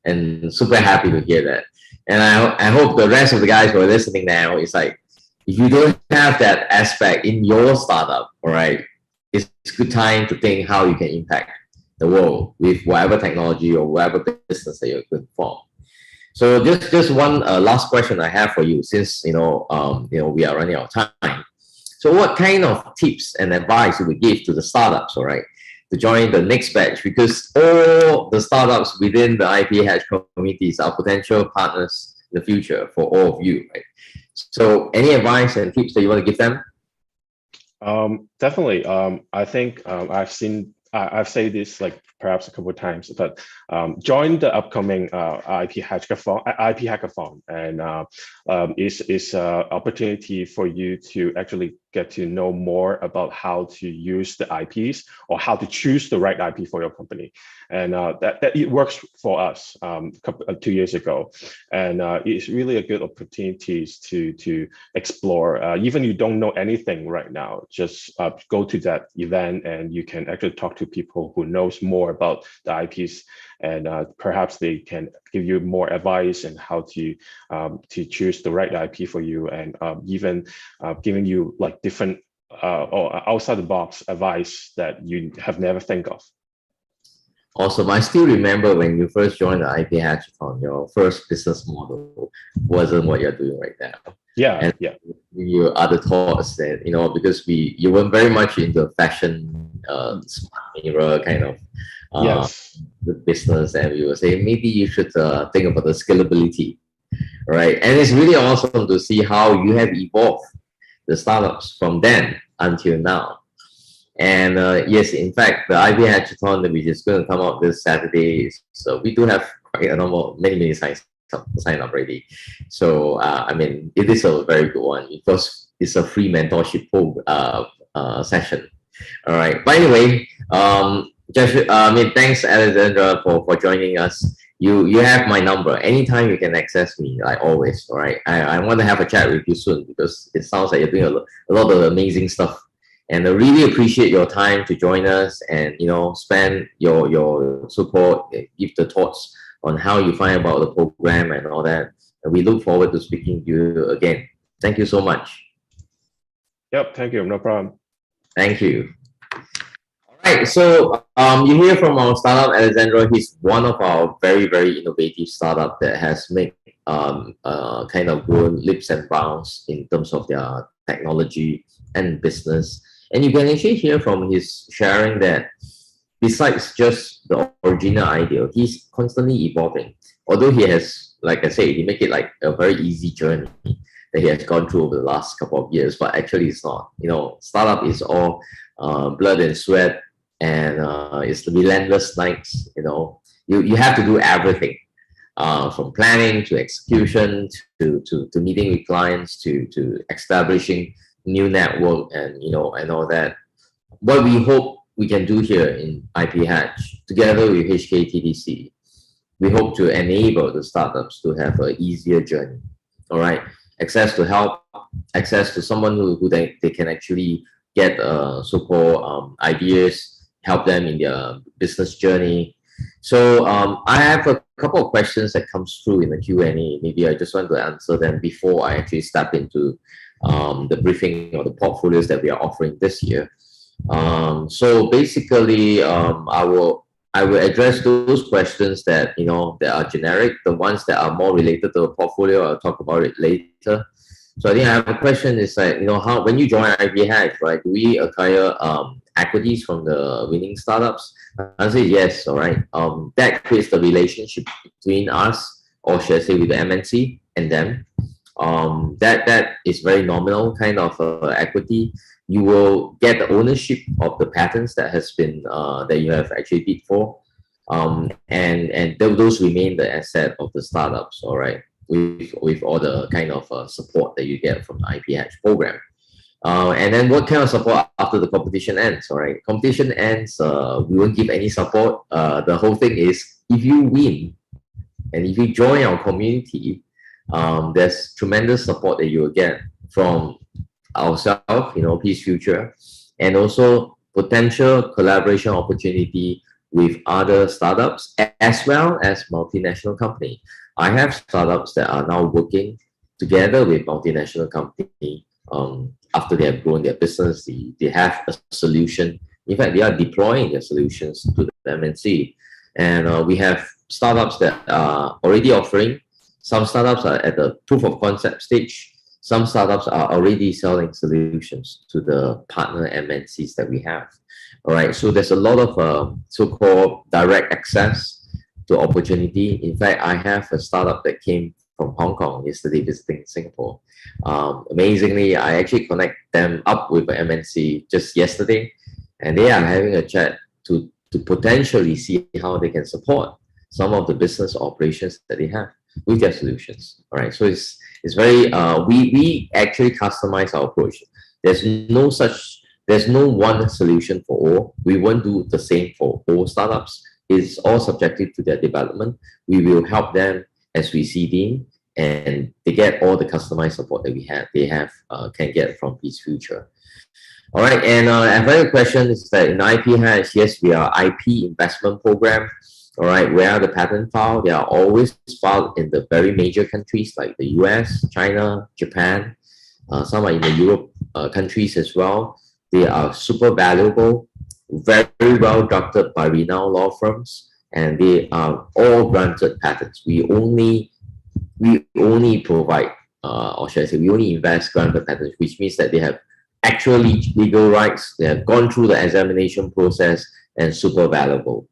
and super happy to hear that. And I hope the rest of the guys who are listening now is like, if you don't have that aspect in your startup, all right, it's good time to think how you can impact the world with whatever technology or whatever business that you're going to form. So just one last question I have for you, since we are running out of time. So what kind of tips and advice you would give to the startups, all right, to join the next batch? Because all the startups within the IPHatch communities are potential partners in the future for all of you, right? So any advice and tips that you want to give them? Definitely. I think I've said this like perhaps a couple of times, but join the upcoming IP hackathon, and is an opportunity for you to actually get to know more about how to use the IPs or how to choose the right IP for your company. And that it works for us 2 years ago, and it's really a good opportunity to explore. Even you don't know anything right now, just go to that event and you can actually talk to people who knows more about the IPs, and perhaps they can give you more advice on how to choose the right IP for you, and even giving you like different or outside the box advice that you have never think of. Awesome. I still remember when you first joined the IP Hackathon, your first business model wasn't what you're doing right now. Yeah, and yeah. Your other thoughts that, because you were very much into fashion, smart mirror kind of Yes. the business, and we were saying maybe you should think about the scalability, right? And it's really awesome to see how you have evolved the startups from then until now. And yes, in fact, the IP Hackathon, which is going to come out this Saturday, so we do have quite a number, many sign up already. So I mean, it is a very good one because it's a free mentorship session. All right. But anyway, thanks, Alexandra, for joining us. You have my number. Anytime you can access me, like always. All right. I want to have a chat with you soon because it sounds like you're doing a lot of amazing stuff. And I really appreciate your time to join us and, spend your support, give the thoughts on how you find about the program and all that. And we look forward to speaking to you again. Thank you so much. Yep, thank you. No problem. Thank you. All right, so you hear from our startup, Alexandra. He's one of our very, very innovative startup that has made kind of grown leaps and bounds in terms of their technology and business. And you can actually hear from his sharing that besides just the original idea, he's constantly evolving. Although he has, like I said, he make it like a very easy journey that he has gone through over the last couple of years, but actually it's not. Startup is all blood and sweat, and it's the relentless nights. You have to do everything, from planning to execution to meeting with clients to establishing new network and and all that. what we hope we can do here in IPHatch, together with HKTDC, we hope to enable the startups to have an easier journey. All right, access to help, access to someone who they can actually get so-called ideas, help them in their business journey. So I have a couple of questions that comes through in the Q&A. Maybe I just want to answer them before I actually step into the briefing or the portfolios that we are offering this year. So basically, I will address those questions that that are generic. The ones that are more related to the portfolio, I'll talk about it later. So I think I have a question is like, how when you join IPHatch, right, do we acquire equities from the winning startups? Answer is yes. All right. That creates the relationship between us, or should I say with the MNC and them. That is very nominal kind of equity. You will get the ownership of the patents that has been that you have actually bid for, and those remain the asset of the startups. All right, with all the kind of support that you get from the IPHatch program. And then what kind of support after the competition ends? All right, competition ends, we won't give any support. The whole thing is, if you win and if you join our community, there's tremendous support that you will get from ourselves, Peace Future, and also potential collaboration opportunity with other startups as well as multinational company. I have startups that are now working together with multinational company. After they have grown their business, they have a solution. In fact, they are deploying their solutions to the MNC. And we have startups that are already offering. Some startups are at the proof of concept stage. Some startups are already selling solutions to the partner MNCs that we have. All right, so there's a lot of so-called direct access to opportunity. In fact, I have a startup that came from Hong Kong yesterday visiting Singapore. Amazingly, I actually connect them up with an MNC just yesterday, and they are having a chat to potentially see how they can support some of the business operations that they have with their solutions. All right, so it's very we actually customize our approach. There's no one solution for all. We won't do the same for all startups. It's all subjective to their development. We will help them as we see them, and they get all the customized support that they can get from Peace Future. All right, and another question is that in IPHatch, yes, we are IP investment program. All right, where are the patent filed? They are always filed in the very major countries like the US, China, Japan. Some are in the Europe countries as well. They are super valuable, very well drafted by renowned law firms, and they are all granted patents. We only provide, or should I say, we only invest granted patents, which means that they have actually legal rights. They have gone through the examination process and super valuable.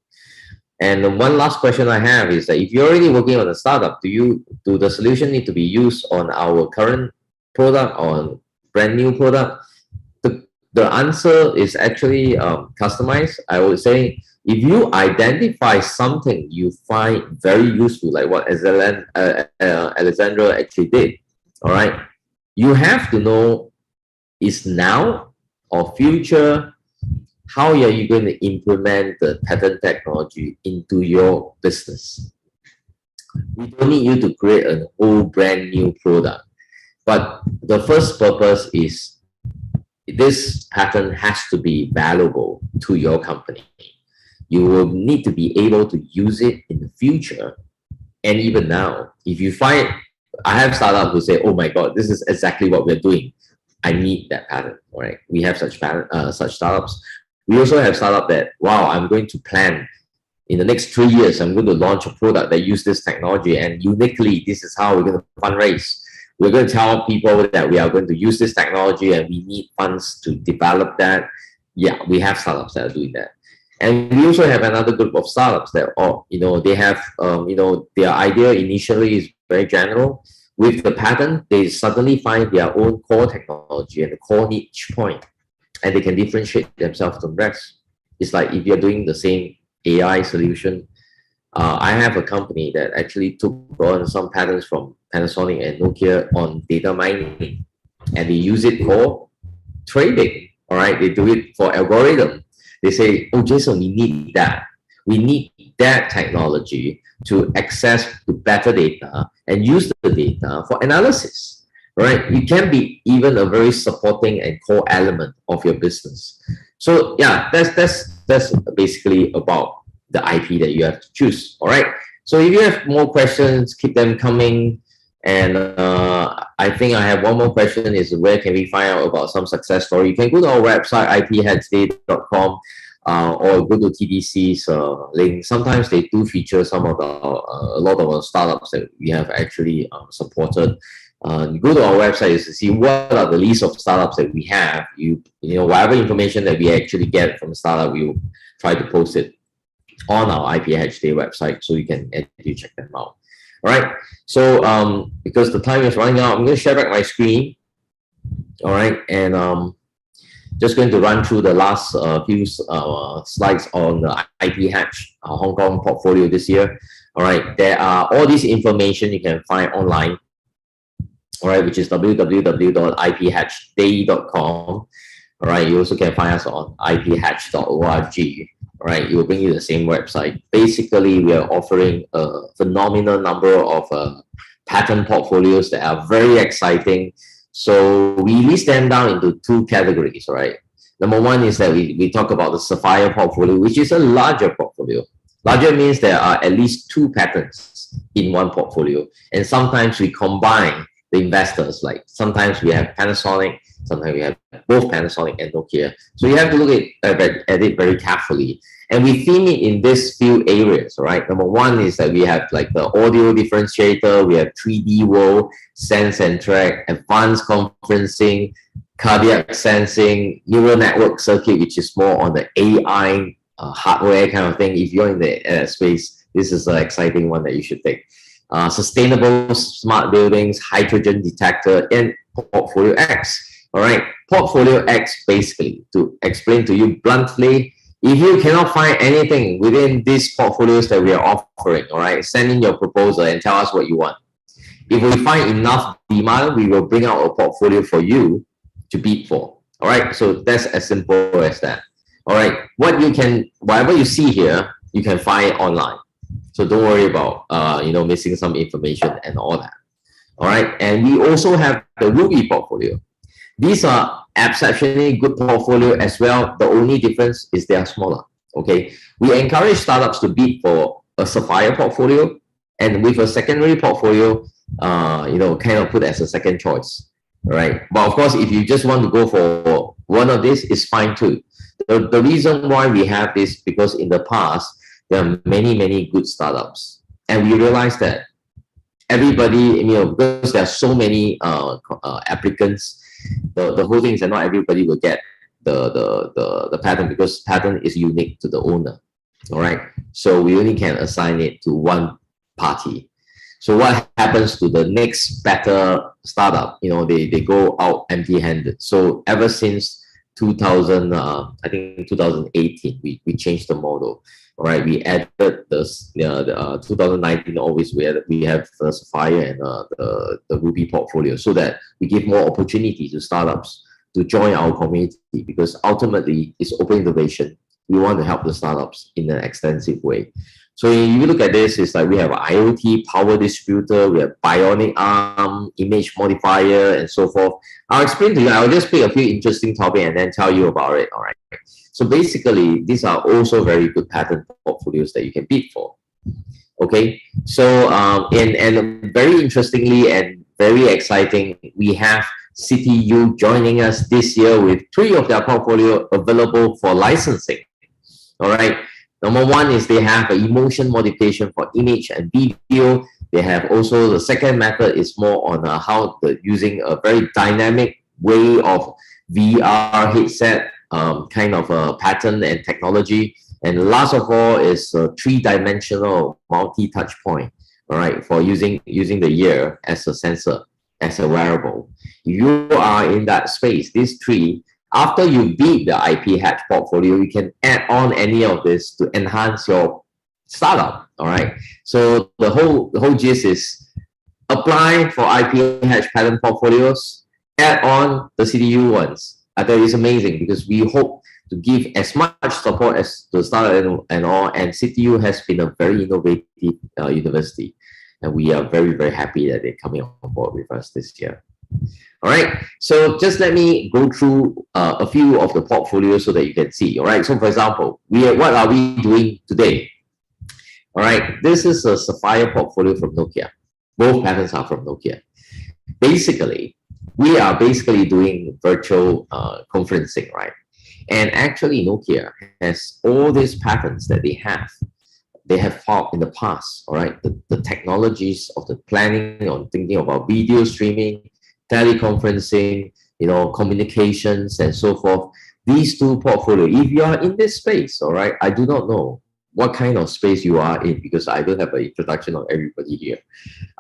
And the one last question I have is that if you're already working on a startup, do the solution need to be used on our current product or on brand new product? The answer is actually customized. I would say if you identify something you find very useful, like what Alexandra actually did, all right, you have to know is now or future. How are you going to implement the patent technology into your business? We don't need you to create a whole brand new product. But the first purpose is this patent has to be valuable to your company. You will need to be able to use it in the future. And even now, if you find, I have startups who say, oh my God, this is exactly what we're doing. I need that patent, all right? We have such startups. We also have startup that, wow, I'm going to plan in the next 3 years, I'm going to launch a product that uses this technology, and uniquely, this is how we're going to fundraise. We're going to tell people that we are going to use this technology and we need funds to develop that. Yeah, we have startups that are doing that. And we also have another group of startups that, they have, their idea initially is very general. With the patent, they suddenly find their own core technology and the core niche point, and they can differentiate themselves from the rest. It's like if you're doing the same AI solution. I have a company that actually took on some patents from Panasonic and Nokia on data mining, and they use it for trading. All right, they do it for algorithm. They say, oh, Jason, we need that. We need that technology to access to better data and use the data for analysis. Right? You can be even a very supporting and core element of your business. So yeah, that's basically about the IP that you have to choose. All right. So if you have more questions, keep them coming. And I think I have one more question is where can we find out about some success story? You can go to our website, IPHatchday.com, or go to TDC's link. Sometimes they do feature some of the, a lot of our startups that we have actually supported. Go to our website to see what are the list of startups that we have. You know, whatever information that we actually get from a startup, we will try to post it on our IPHatch Day website so you can actually check them out. All right. So because the time is running out, I'm going to share back my screen. All right, and just going to run through the last few slides on the IPHatch Hong Kong portfolio this year. All right, there are all this information you can find online. All right, which is www.iphatchday.com. All right, you also can find us on iphatch.org. All right, it will bring you the same website. Basically, we are offering a phenomenal number of patent portfolios that are very exciting. So we list them down into two categories, right? Number one is that we talk about the Sapphire portfolio, which is a larger portfolio. Larger means there are at least 2 patents in one portfolio. And sometimes we combine the investors, like sometimes we have Panasonic, sometimes we have both Panasonic and Nokia. So you have to look at it very carefully. And we theme it in these few areas, right? Number one is that we have like the audio differentiator, we have 3D world, sense and track, advanced conferencing, cardiac sensing, neural network circuit, which is more on the AI hardware kind of thing. If you're in the space, this is an exciting one that you should take. Sustainable smart buildings, hydrogen detector, and Portfolio X. All right, Portfolio X, basically, to explain to you bluntly, if you cannot find anything within these portfolios that we are offering, all right, send in your proposal and tell us what you want. If we find enough demand, we will bring out a portfolio for you to bid for. All right, so that's as simple as that. All right, whatever you see here, you can find online. So don't worry about missing some information and all that. All right, and we also have the Ruby portfolio. These are exceptionally good portfolio as well. The only difference is they are smaller. Okay, we encourage startups to bid for a Sapphire portfolio, and with a secondary portfolio, kind of put as a second choice. Right, but of course, if you just want to go for one of these, it's fine too. The reason why we have this because in the past there are many good startups, and we realize that everybody, because there are so many applicants, the whole thing is that not everybody will get the patent because patent is unique to the owner. All right, so we only can assign it to one party. So what happens to the next better startup? They go out empty-handed. So ever since 2018, we changed the model. All right, we added the 2019 always we have the Sapphire and the Ruby portfolio so that we give more opportunity to startups to join our community because ultimately it's open innovation. We want to help the startups in an extensive way. So if you look at this, it's like we have IoT power distributor, we have bionic arm, image modifier, and so forth. I'll explain to you. I'll just pick a few interesting topics and then tell you about it. All right. So basically, these are also very good patent portfolios that you can bid for. Okay. So and very interestingly and very exciting, we have CTU joining us this year with 3 of their portfolio available for licensing. All right. Number one is they have an emotion modification for image and video. They have also the second method is more on how using a very dynamic way of VR headset kind of a pattern and technology. And last of all is a 3-dimensional multi-touch point. All right, for using the ear as a sensor, as a wearable. If you are in that space, these 3. After you bid the IPHatch portfolio, you can add on any of this to enhance your startup. All right. So the whole gist is apply for IPHatch patent portfolios, add on the CTU ones, I thought it's amazing because we hope to give as much support as the startup and all. And CTU has been a very innovative university, and we are very, very happy that they're coming on board with us this year. All right, so just let me go through a few of the portfolios so that you can see. All right, so for example, what are we doing today? All right, this is a Sapphire portfolio from Nokia. Both patents are from Nokia. Basically, we are basically doing virtual conferencing, right? And actually, Nokia has all these patents that they have filed in the past, all right? The technologies of the planning on thinking about video streaming, teleconferencing, communications and so forth. These two portfolio, if you are in this space, all right, I do not know what kind of space you are in because I don't have an introduction of everybody here.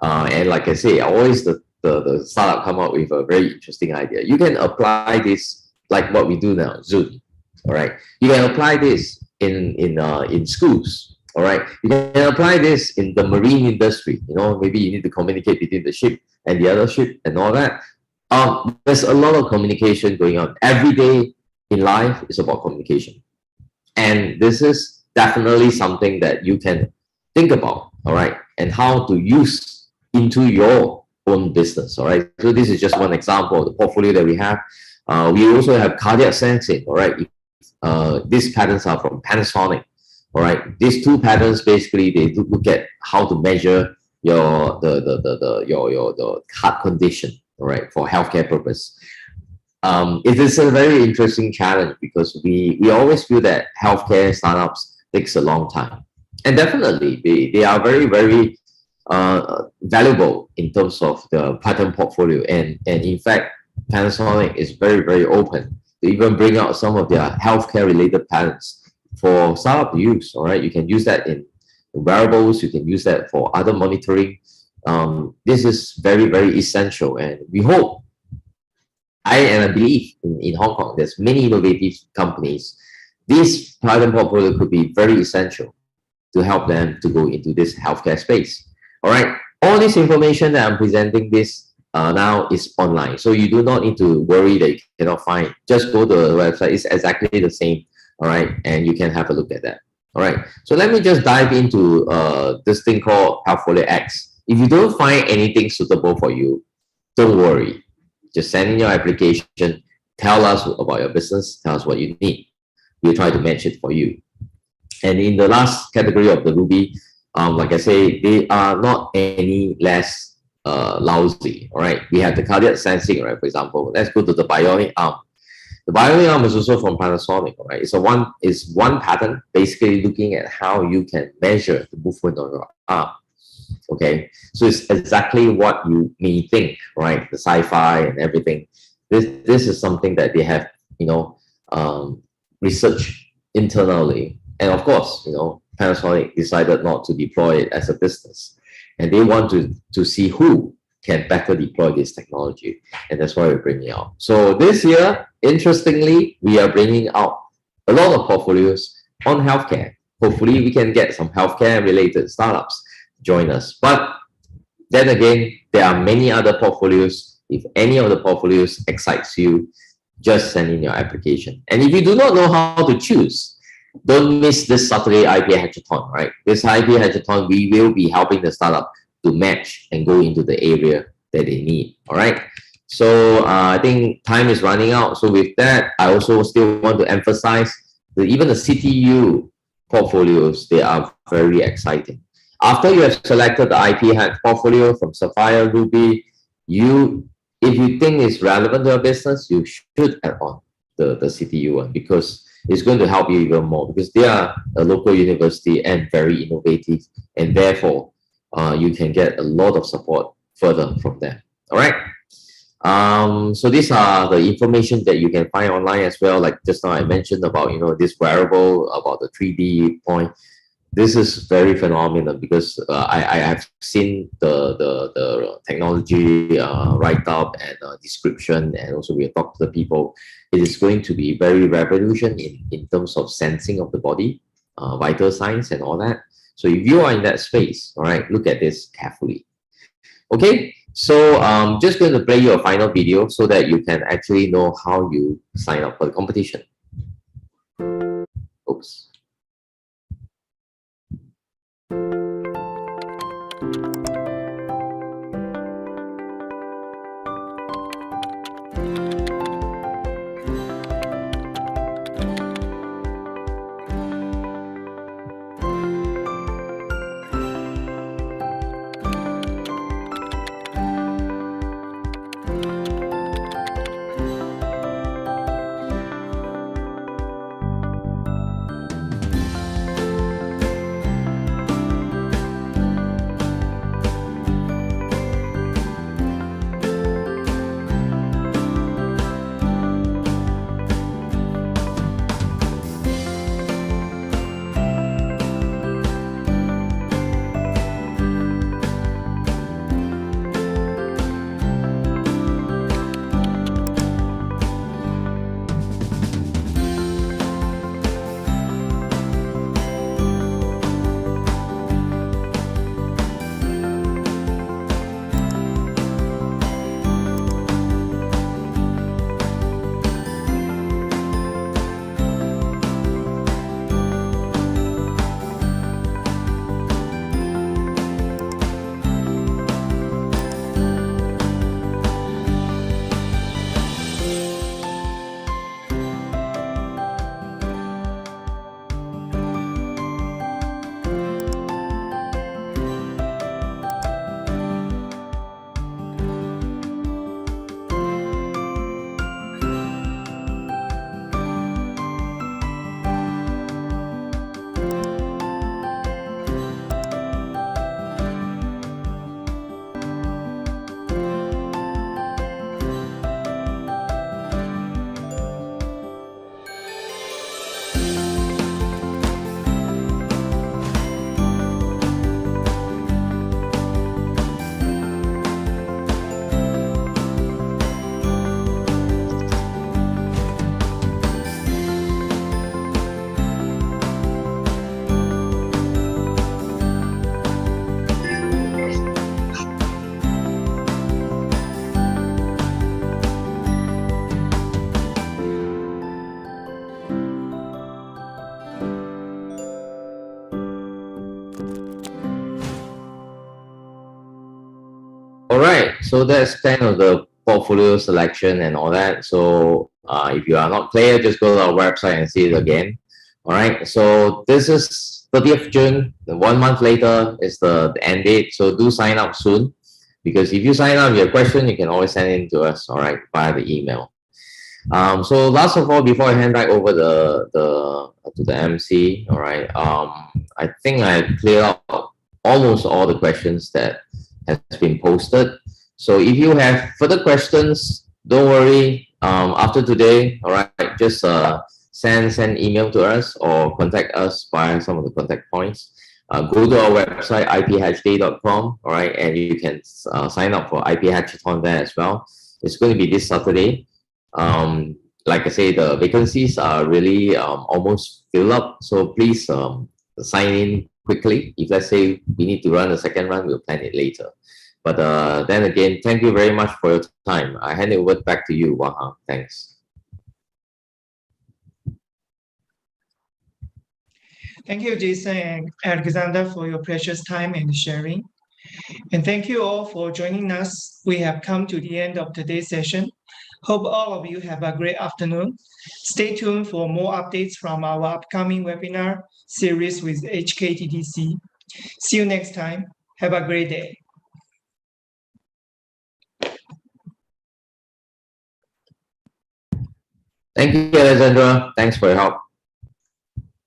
And like I say, always the startup come up with a very interesting idea. You can apply this like what we do now, Zoom. All right, you can apply this in schools. All right, you can apply this in the marine industry. Maybe you need to communicate between the ship and the other ship and all that. There's a lot of communication going on. Every day in life is about communication, and this is definitely something that you can think about. All right, and how to use into your own business. All right, so this is just one example of the portfolio that we have. We also have cardiac sensing. All right, these patents are from Panasonic. All right, these two patents basically they look at how to measure your the heart condition. All right, for healthcare purpose. It is a very interesting challenge because we always feel that healthcare startups takes a long time, and definitely they are very, very valuable in terms of the patent portfolio, and in fact Panasonic is very, very open to even bring out some of their healthcare related patents for startup use. All right, you can use that in wearables, you can use that for other monitoring. This is very, very essential, and we hope, I believe in Hong Kong, there's many innovative companies. This patent portfolio could be very essential to help them to go into this healthcare space. All right, all this information that I'm presenting this now is online, so you do not need to worry that you cannot find. Just go to the website; it's exactly the same. All right, and you can have a look at that. All right, so let me just dive into this thing called Portfolio X. If you don't find anything suitable for you, don't worry. Just send in your application, tell us about your business, tell us what you need. We'll try to match it for you. And in the last category of the Ruby, like I say, they are not any less lousy. All right, we have the cardiac sensing, right? For example, let's go to the bionic arm. The bionic arm is also from Panasonic, right? It's one patent, basically looking at how you can measure the movement of your arm. Okay, so it's exactly what you may think, right? The sci-fi and everything. This is something that they have, researched internally, and of course, Panasonic decided not to deploy it as a business, and they want to see who can better deploy this technology, and that's why we're bringing it out. So this year, interestingly, we are bringing out a lot of portfolios on healthcare. Hopefully, we can get some healthcare-related startups join us. But then again, there are many other portfolios. If any of the portfolios excites you, just send in your application. And if you do not know how to choose, don't miss this Saturday IPHatchathon, right? This IPHatchathon, we will be helping the startup to match and go into the area that they need. All right. So I think time is running out. So with that, I also still want to emphasize that even the CTU portfolios, they are very exciting. After you have selected the IPHatch portfolio from Sapphire, Ruby, if you think it's relevant to your business, you should add on the CTU one because it's going to help you even more because they are a local university and very innovative, and therefore you can get a lot of support further from them. All right. So these are the information that you can find online as well. Like just now I mentioned about this wearable, about the 3D point. This is very phenomenal because I have seen the technology write up and description, and also we have talked to the people. It is going to be very revolution in terms of sensing of the body, vital signs and all that. So if you are in that space, all right, look at this carefully. Okay, So just going to play you a final video so that you can actually know how you sign up for the competition. Oops. All right, so that's kind of the portfolio selection and all that. So if you are not clear, just go to our website and see it again. All right, so this is 30th June. 1 month later is the end date. So do sign up soon, because if you sign up, you have a question, you can always send it to us, all right, via the email. So last of all, before I hand back over to the MC, all right, I think I cleared out almost all the questions that has been posted. So if you have further questions, don't worry. After today, all right, just send email to us or contact us via some of the contact points. Go to our website, IPHatchday.com, all right, and you can sign up for IPHatchathon there as well. It's going to be this Saturday. Like I say, the vacancies are really almost filled up. So please sign in quickly. If let's say we need to run a second run, we'll plan it later. But then again, thank you very much for your time. I hand it over back to you, Waha. Thanks. Thank you, Jason and Alexander, for your precious time and sharing. And thank you all for joining us. We have come to the end of today's session. Hope all of you have a great afternoon. Stay tuned for more updates from our upcoming webinar series with HKTDC. See you next time. Have a great day. Thank you, Alexandra. Thanks for your help.